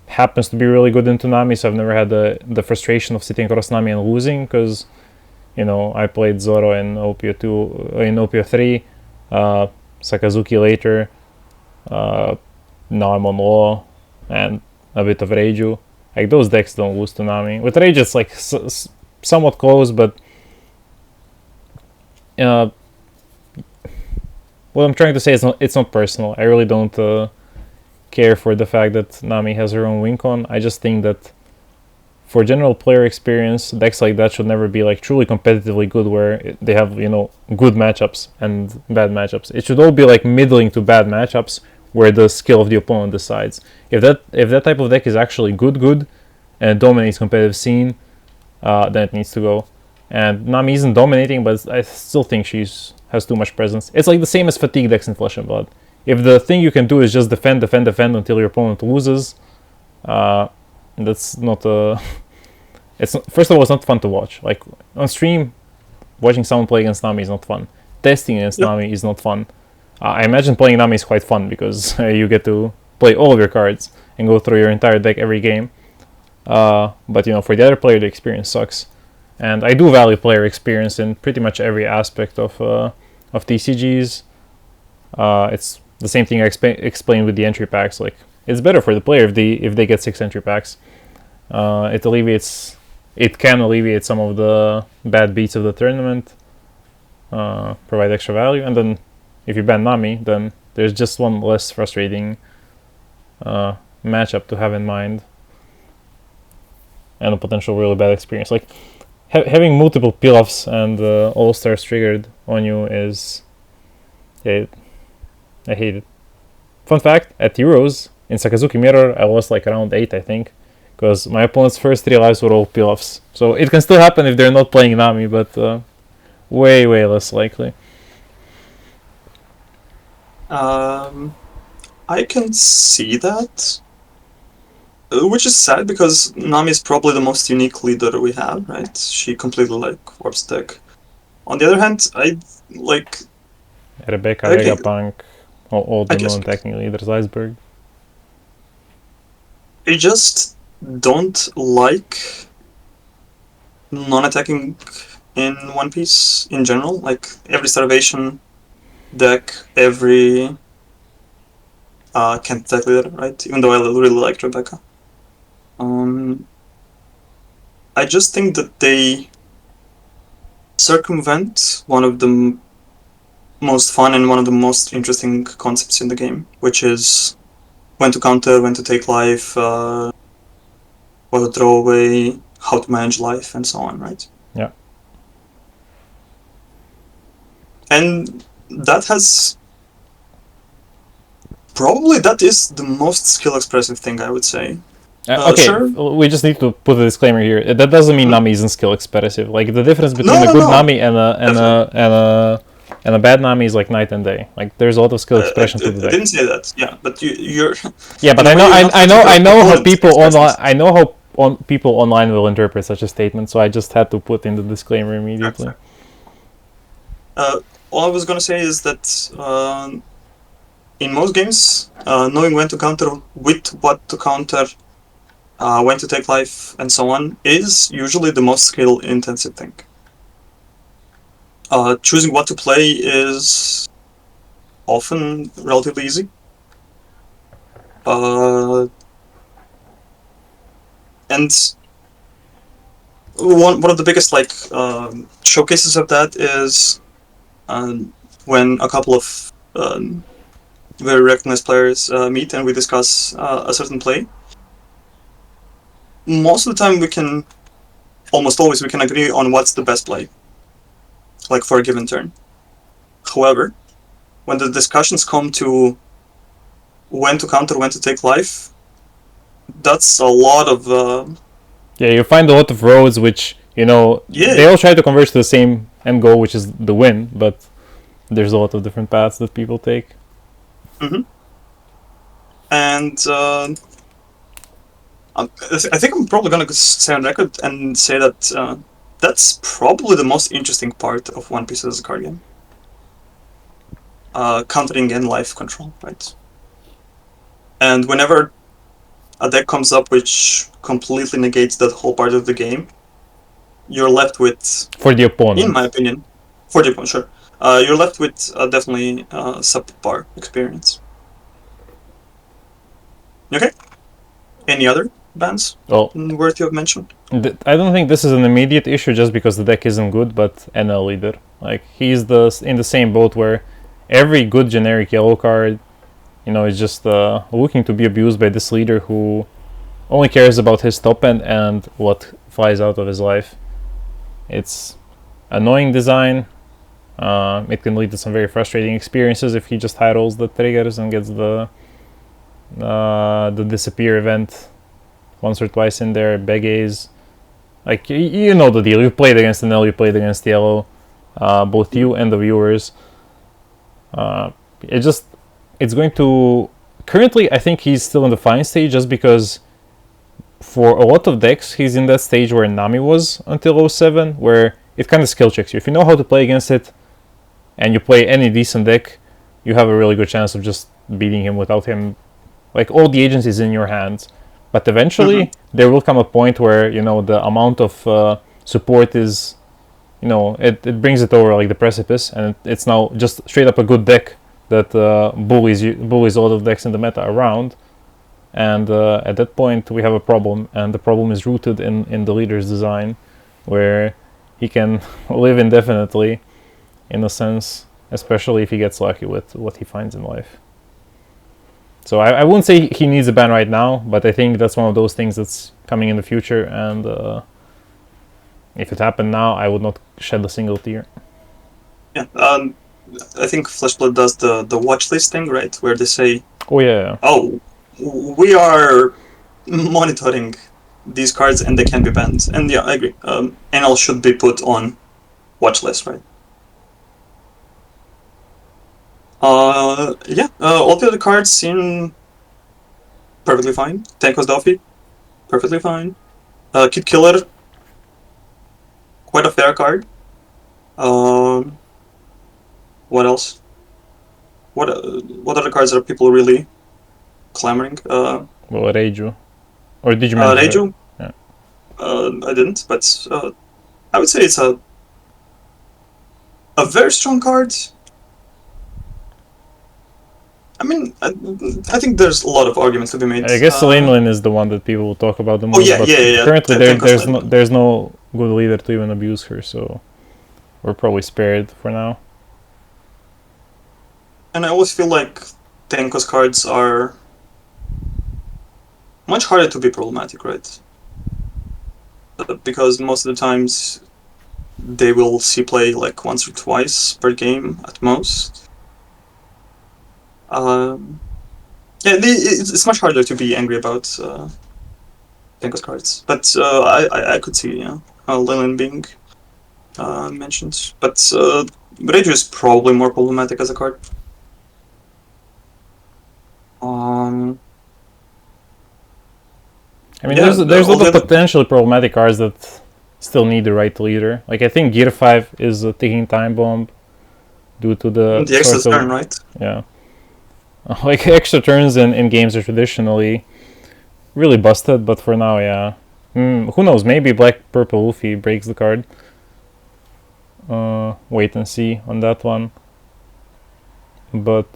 Speaker 2: happens to be really good into Nami, so I've never had the frustration of sitting across Nami and losing, because I played Zoro in OPO 2, in OPO 3, Sakazuki later. Now I'm on Law and a bit of Reiju. Like those decks don't lose to Nami. With Reiju, it's like somewhat close, but what I'm trying to say is it's not personal. I really don't care for the fact that Nami has her own win con. I just think that for general player experience, decks like that should never be like truly competitively good, where they have good matchups and bad matchups. It should all be like middling to bad matchups, where the skill of the opponent decides. If that type of deck is actually good and dominates competitive scene, then it needs to go. And Nami isn't dominating, but I still think has too much presence. It's like the same as fatigue decks in Flesh and Blood. If the thing you can do is just defend until your opponent loses, that's not a. First of all, it's not fun to watch. Like on stream, watching someone play against Nami is not fun. Testing against Nami is not fun. I imagine playing Nami is quite fun because you get to play all of your cards and go through your entire deck every game. But for the other player, the experience sucks. And I do value player experience in pretty much every aspect of TCGs. It's the same thing I explained with the entry packs. Like it's better for the player if they get 6 entry packs. It can alleviate some of the bad beats of the tournament, provide extra value, and then if you ban Nami, then there's just one less frustrating matchup to have in mind, and a potential really bad experience. Like having multiple peel-offs and all-stars triggered on you is... I hate it. Fun fact, at Euros, in Sakazuki Mirror, I lost like around 8, I think, because my opponent's first 3 lives were all peel-offs. So it can still happen if they're not playing Nami, but way less likely.
Speaker 1: I can see that, which is sad because Nami is probably the most unique leader we have, right? She completely warps deck. On the other hand, I like
Speaker 2: Rebecca, Vegapunk, all the non-attacking leaders, Iceberg.
Speaker 1: I just don't like non-attacking in One Piece in general. Like every Starvation deck, every can't attack leader, right? Even though I really liked Rebecca. I just think that they circumvent one of the most fun and one of the most interesting concepts in the game, which is when to counter, when to take life, what to throw away, how to manage life, and so on, right?
Speaker 2: Yeah.
Speaker 1: And that has... probably that is the most skill expressive thing, I would say.
Speaker 2: Okay,
Speaker 1: sure.
Speaker 2: We just need to put a disclaimer here. That doesn't mean Nami isn't skill expressive. Like the difference between a good Nami and a bad Nami is like night and day. Like there's a lot of skill expression to the deck.
Speaker 1: I didn't say that. Yeah, but you're.
Speaker 2: Yeah, but I know how people online. I know how people online will interpret such a statement. So I just had to put in the disclaimer immediately.
Speaker 1: All I was gonna say is that in most games, knowing when to counter, with what to counter, when to take life, and so on, is usually the most skill-intensive thing. Choosing what to play is often relatively easy. And one of the biggest showcases of that is when a couple of very recognized players meet and we discuss a certain play. most of the time almost always we can agree on what's the best play, like for a given turn. However, when the discussions come to when to counter, when to take life, that's a lot of
Speaker 2: Yeah, you find a lot of roads which, they all try to converge to the same end goal, which is the win, but there's a lot of different paths that people take.
Speaker 1: Mm-hmm. And I think I'm probably going to say on record and say that that's probably the most interesting part of One Piece as a card game. Countering and life control, right? And whenever a deck comes up which completely negates that whole part of the game, you're left with...
Speaker 2: For the opponent.
Speaker 1: In my opinion. For the opponent, sure. You're left with definitely subpar experience. Okay? Any other bans worthy of mention?
Speaker 2: I don't think this is an immediate issue just because the deck isn't good, but NL leader. Like, he's in the same boat where every good generic yellow card, is just looking to be abused by this leader who only cares about his top end and what flies out of his life. It's annoying design. It can lead to some very frustrating experiences if he just high rolls the triggers and gets the disappear event once or twice in there. Begaze, like you know the deal. You played against NL, you played against yellow, both you and the viewers. It's going to... Currently, I think he's still in the fine stage just because for a lot of decks, he's in that stage where Nami was until 07, where it kind of skill checks you. If you know how to play against it and you play any decent deck, you have a really good chance of just beating him without him. Like, all the agencies in your hands. But eventually, there will come a point where, the amount of support is, it brings it over like the precipice, and it's now just straight up a good deck that bullies a lot of decks in the meta around. And at that point, we have a problem, and the problem is rooted in the leader's design, where he can live indefinitely, in a sense, especially if he gets lucky with what he finds in life. So I wouldn't say he needs a ban right now, but I think that's one of those things that's coming in the future, and if it happened now, I would not shed a single tear.
Speaker 1: Yeah, I think Fleshblood does the watch list thing, right? Where they say,
Speaker 2: oh yeah,
Speaker 1: we are monitoring these cards and they can be banned. And yeah, I agree. NL should be put on watch list, right? All the other cards seem perfectly fine. Tenko's Duffy, perfectly fine. Kid Killer, quite a fair card. What else? What other cards are people really clamoring?
Speaker 2: Reiju. Or did you mention
Speaker 1: Reiju?
Speaker 2: Yeah.
Speaker 1: I didn't, but I would say it's a very strong card. I mean, I think there's a lot of arguments to be made.
Speaker 2: I guess Lanelin is the one that people will talk about the most.
Speaker 1: Yeah.
Speaker 2: Currently, there's no good leader to even abuse her, so we're probably spared for now.
Speaker 1: And I always feel like Tenko's cards are much harder to be problematic, right? Because most of the times they will see play like once or twice per game at most. It's much harder to be angry about Tenko's cards, but I could see Lilin being mentioned, but Reiju is probably more problematic as a card.
Speaker 2: I mean, there's a lot of potentially problematic cards that still need the right leader. Like, I think Gear 5 is a ticking time bomb due to the
Speaker 1: extra turn, right?
Speaker 2: Yeah. Like, extra turns in games are traditionally really busted, but for now, yeah. Who knows, maybe Black Purple Luffy breaks the card. Wait and see on that one. But,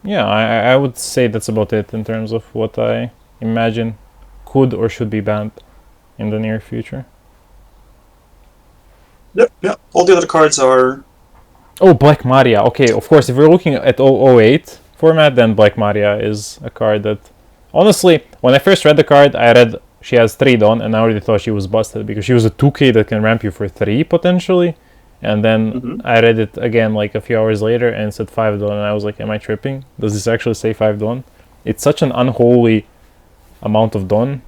Speaker 2: yeah, I would say that's about it in terms of what I imagine could or should be banned in the near future.
Speaker 1: Yeah. All the other cards are...
Speaker 2: Oh, Black Maria. Okay, of course, if we're looking at 008 format, then Black Maria is a card that Honestly, when I first read the card, I read she has 3 Dawn, and I already thought she was busted because she was a 2k that can ramp you for 3 potentially. And then
Speaker 1: Mm-hmm.
Speaker 2: I read it again like a few hours later and it said 5 Dawn, and I was like, am I tripping? Does this actually say 5 Dawn? It's such an unholy amount of Dawn.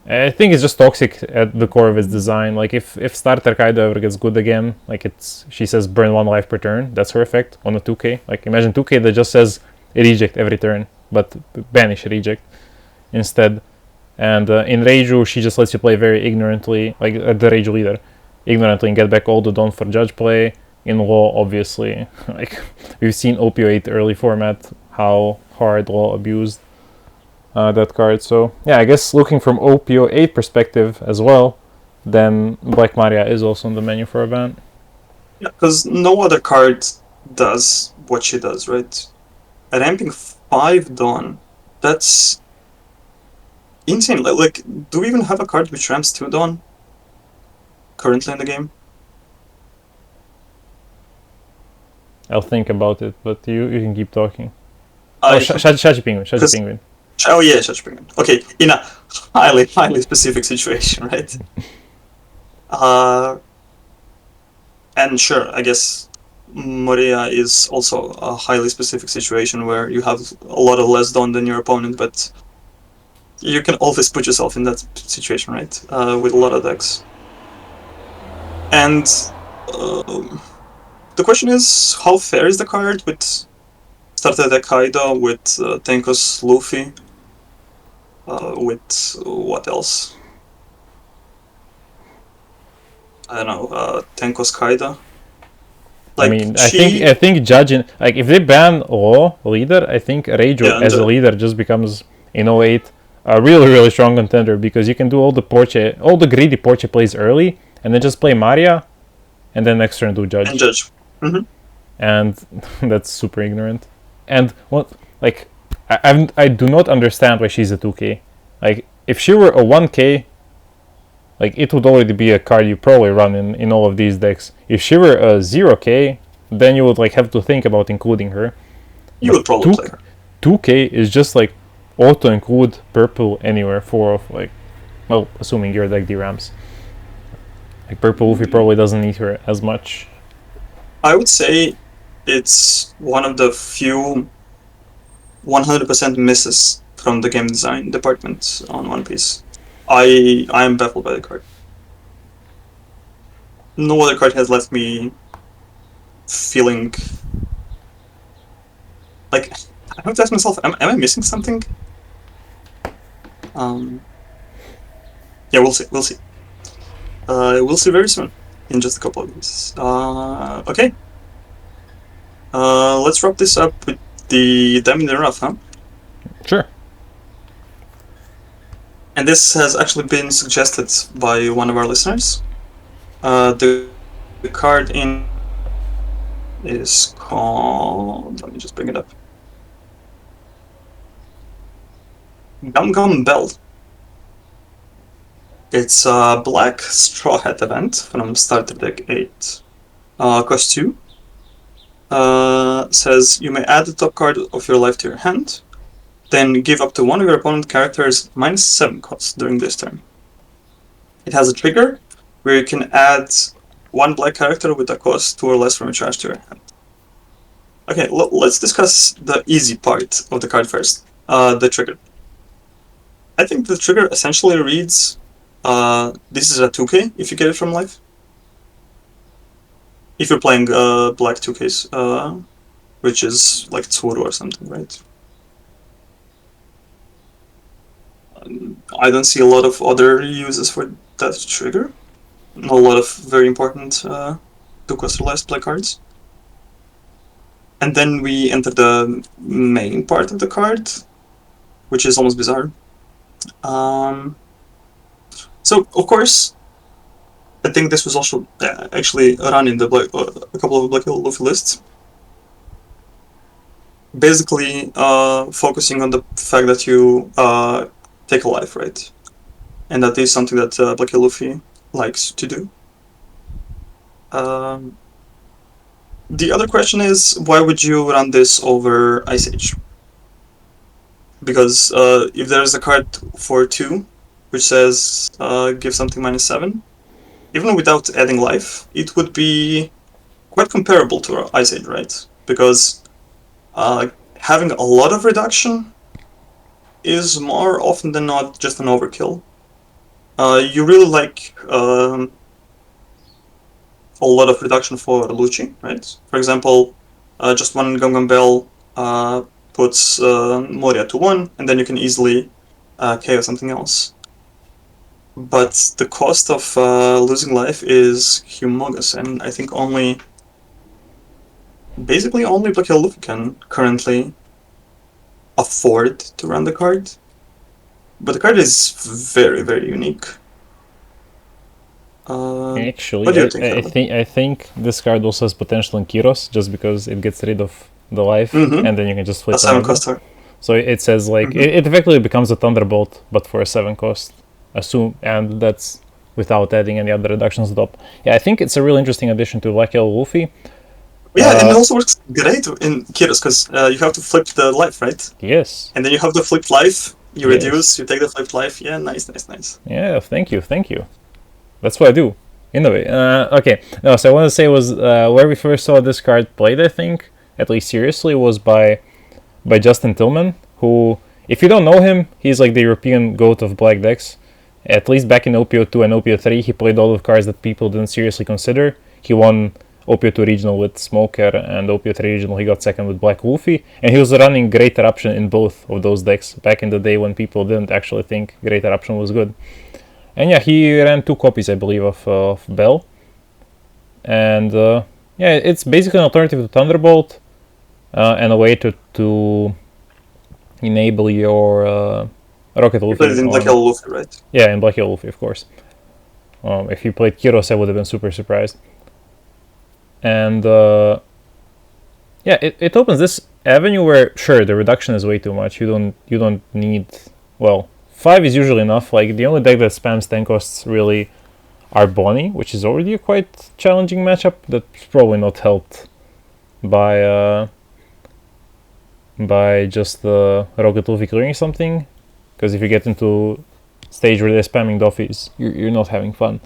Speaker 2: I think it's just toxic at the core of its design. Like if starter Kaido ever gets good again, like she says burn 1 life per turn, that's her effect on a 2k. Like imagine 2k that just says reject every turn, but banish reject instead. And in Reiju, she just lets you play very ignorantly, like the Reiju leader, ignorantly, and get back all the Dawn for judge play. In Law, obviously, like we've seen Opioid early format, how hard Law abused that card. So yeah, I guess looking from Opio 8 perspective as well, then Black Maria is also on the menu for a ban.
Speaker 1: Yeah, because no other card does what she does, right? Ramping 5 Dawn, that's insane. Like, do we even have a card which ramps 2 Dawn currently in the game?
Speaker 2: I'll think about it, but you can keep talking.
Speaker 1: I
Speaker 2: Shachi Penguin, Shachi Penguin.
Speaker 1: Oh yeah, Shachi Penguin. Okay, in a highly specific situation, right? And sure, I guess Moria is also a highly specific situation where you have a lot of less Dawn than your opponent, but you can always put yourself in that situation, right? With a lot of decks. And the question is, how fair is the card with starter deck Kaido, with Tenko's Luffy, with what else? I don't know, Tenko's Kaido.
Speaker 2: Like, I mean, I think judging, like if they ban Law leader, I think Reiju as a leader just becomes in 08 a really strong contender, because you can do all the greedy Porche plays early, and then just play Maria, and then next turn do judge.
Speaker 1: And judge. Mm-hmm.
Speaker 2: And that's super ignorant. And what, like, I do not understand why she's a 2k. Like, if she were a 1k, like, it would already be a card you probably run in all of these decks. If she were a 0k, then you would like have to think about including her.
Speaker 1: You would probably play her.
Speaker 2: 2k is just like auto include purple anywhere for like, well, assuming your deck derams. Like purple Luffy probably doesn't need her as much.
Speaker 1: I would say it's one of the few 100% misses from the game design department on One Piece. I am baffled by the card. No other card has left me feeling like I have to ask myself, am I missing something? Yeah, we'll see. We'll see. We'll see very soon, in just a couple of weeks. Okay. Let's wrap this up with the Diamond in the Rough, huh?
Speaker 2: Sure.
Speaker 1: And this has actually been suggested by one of our listeners. The card in is called, let me just bring it up, Gum Gum Bell. It's a black Straw Hat event from Starter Deck 8. Cost 2. Says you may add the top card of your life to your hand, then give up to one of your opponent characters -7 cost during this turn. It has a trigger where you can add one black character with a cost 2 or less from your charge to your hand. Okay, let's discuss the easy part of the card first. The trigger. I think the trigger essentially reads, this is a 2k if you get it from life. If you're playing black 2ks, which is like Tsuru or something, right? I don't see a lot of other uses for that trigger. Not a lot of very important 2-cost or less black cards. And then we enter the main part of the card, which is almost bizarre. So, of course, I think this was also actually run in the a couple of Black Luffy lists. Basically, focusing on the fact that you take a life, right? And that is something that Black Luffy likes to do. The other question is, why would you run this over Ice Age? because if there's a card for 2, which says give something -7, even without adding life, it would be quite comparable to Ice Age, right? Because having a lot of reduction is more often than not just an overkill. You really like a lot of reduction for Lucci, right? For example, just one Gongon Bell puts Moria to 1, and then you can easily KO something else. But the cost of losing life is humongous, and I think basically only Black Hill Luffy can currently afford to run the card. But the card is very, very unique.
Speaker 2: Actually,
Speaker 1: what do you think?
Speaker 2: I think this card also has potential in Kyros, just because it gets rid of the life, and then you can just flip
Speaker 1: a 7
Speaker 2: another.
Speaker 1: cost card.
Speaker 2: So it says like it effectively becomes a Thunderbolt, but for a 7 cost. And that's without adding any other reductions on top. Yeah, I think it's a really interesting addition to Black Hill Luffy.
Speaker 1: Yeah, and it also works great in Kyros, because you have to flip the life, right?
Speaker 2: Yes.
Speaker 1: And then you have the flipped life, you reduce, you take the flipped life. Yeah, nice.
Speaker 2: Yeah, thank you. That's what I do. Innovate. Okay. No, so I want to say was where we first saw this card played, I think, at least seriously, was by Justin Tillman, who, if you don't know him, he's like the European GOAT of black decks. At least back in OPO2 and OPO3, he played all of cards that people didn't seriously consider. He won OPO2 Regional with Smoker, and OPO3 Regional he got second with Black Wolfie, and he was running Great Eruption in both of those decks back in the day when people didn't actually think Great Eruption was good. And yeah, he ran 2 copies, I believe, of Bell. And yeah, it's basically an alternative to Thunderbolt, and a way to enable your Rocket Luffy.
Speaker 1: You played it in Black Hill Luffy, right?
Speaker 2: Yeah, in Black Hill Luffy, of course. If you played Kyros, I would have been super surprised. And yeah, it opens this avenue where, sure, the reduction is way too much. You don't need, well, 5 is usually enough. Like, the only deck that spams 10 costs really are Bonnie, which is already a quite challenging matchup. That's probably not helped by just the Rocket Luffy clearing something. Because if you get into stage where they're spamming Doffies, you're not having fun.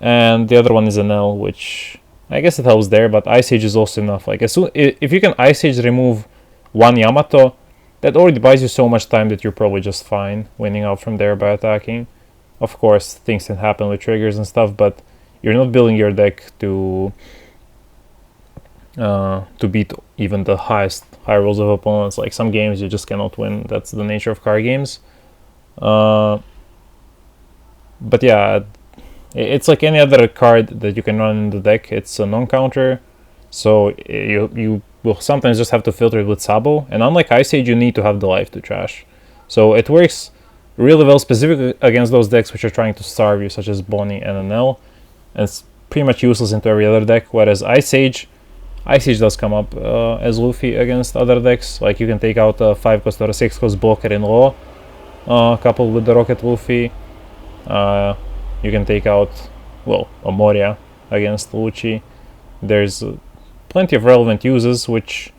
Speaker 2: And the other one is an L, which I guess it helps there, but Ice Age is also enough. Like, if you can Ice Age remove one Yamato, that already buys you so much time that you're probably just fine winning out from there by attacking. Of course, things can happen with triggers and stuff, but you're not building your deck to beat even the high rolls of opponents. Like, some games you just cannot win. That's the nature of card games. But yeah, it's like any other card that you can run in the deck. It's a non-counter, so you will sometimes just have to filter it with Sabo. And unlike Ice Age, you need to have the life to trash. So it works really well specifically against those decks which are trying to starve you, such as Bonnie and Anel. And it's pretty much useless into every other deck, whereas Ice Age does come up as Luffy against other decks. Like, you can take out a 5 cost or a 6 cost blocker in Law, coupled with the Rocket Luffy. You can take out, well, a Moria against Lucci. There's plenty of relevant uses, which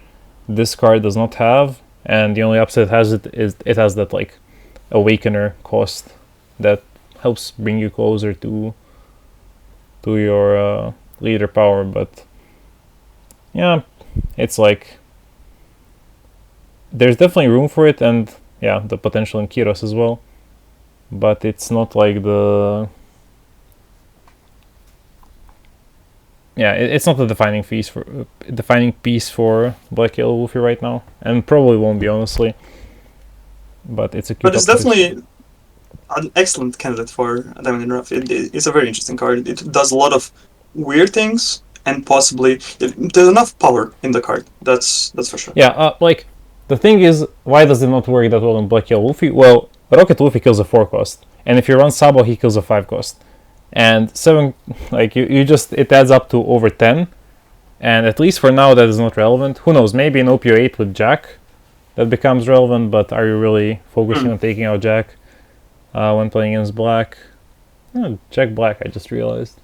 Speaker 2: this card does not have. And the only upside it has is it has that, like, Awakener cost that helps bring you closer to your leader power. But yeah, it's like, there's definitely room for it, and yeah, the potential in Kyros as well. But it's not like the... Yeah, it's not the defining piece for Black Hill Luffy right now, and probably won't be, honestly. But it's a cute.
Speaker 1: But it's definitely an excellent candidate for Diamond in Rough. It's a very interesting card. It does a lot of weird things, and possibly there's enough power in the card. That's for sure.
Speaker 2: Yeah, like, the thing is, why does it not work that well in Black Hill Luffy? Well, Rocket Luffy kills a 4 cost, and if you run Sabo, he kills a 5 cost. And 7, like, you just, it adds up to over 10, and at least for now that is not relevant. Who knows, maybe in OPO8 with Jack that becomes relevant, but are you really focusing on taking out Jack when playing against Black? Oh, Jack Black, I just realized.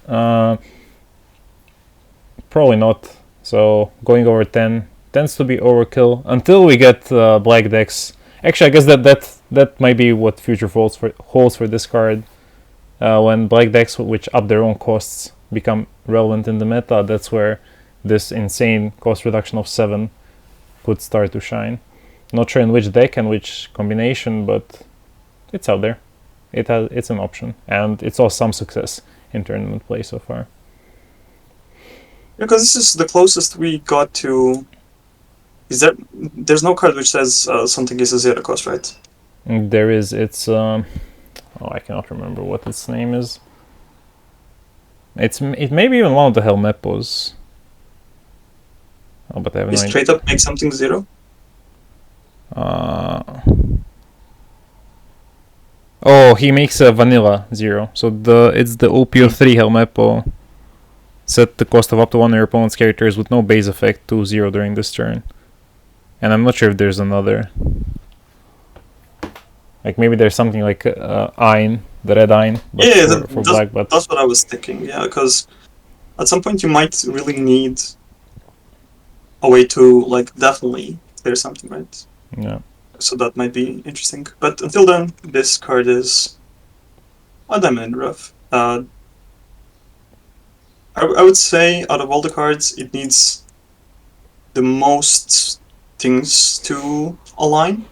Speaker 2: Probably not. So going over 10 tends to be overkill until we get black decks. Actually, I guess that might be what future holds for this card. When black decks which up their own costs become relevant in the meta, that's where this insane cost reduction of 7 could start to shine. Not sure in which deck and which combination, but it's out there. It's an option, and it's also some success in tournament play so far.
Speaker 1: Because this is the closest we got to. There's no card which says something is a 0 cost, right?
Speaker 2: There is. It's I cannot remember what its name is. It may be even one of the Helmeppos. Oh, but I have no idea.
Speaker 1: Straight up make something 0?
Speaker 2: Oh, he makes a vanilla 0. So it's the OPO3 Helmeppo. Set the cost of up to one of your opponent's characters with no base effect to 0 during this turn. And I'm not sure if there's another. Like maybe there's something like Ein, the red Ein, but
Speaker 1: Yeah,
Speaker 2: for black. But
Speaker 1: that's what I was thinking. Yeah, because at some point you might really need a way to like definitely clear something, right?
Speaker 2: yeah,
Speaker 1: So that might be interesting. But until then, this card is a diamond in the rough. I would say out of all the cards, it needs the most things to align.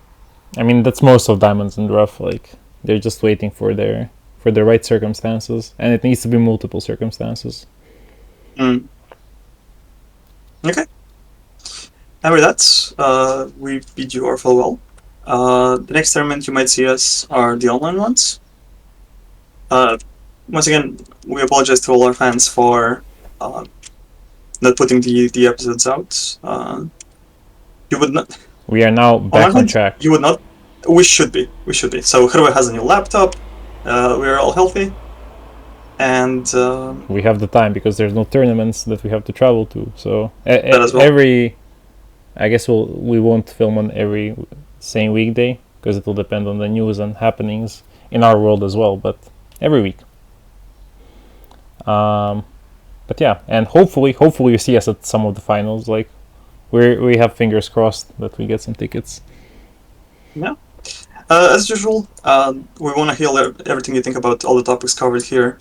Speaker 2: I mean that's most of diamonds in the rough. Like they're just waiting for the right circumstances, and it needs to be multiple circumstances.
Speaker 1: Okay. And with that, we bid you our farewell. The next tournament you might see us are the online ones. Once again, we apologize to all our fans for not putting the episodes out. You would not.
Speaker 2: We are now back on track.
Speaker 1: You would not. We should be. So Hrvoje has a new laptop. We are all healthy, and
Speaker 2: we have the time because there's no tournaments that we have to travel to. So
Speaker 1: as well.
Speaker 2: I guess we won't film on every same weekday because it will depend on the news and happenings in our world as well. But every week. But yeah, and hopefully you see us at some of the finals. Like we have fingers crossed that we get some tickets.
Speaker 1: Yeah. As usual, we want to hear everything you think about all the topics covered here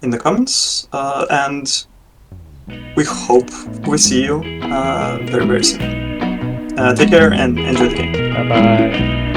Speaker 1: in the comments, and we hope we see you very, very soon. Take care and enjoy the game.
Speaker 2: Bye bye.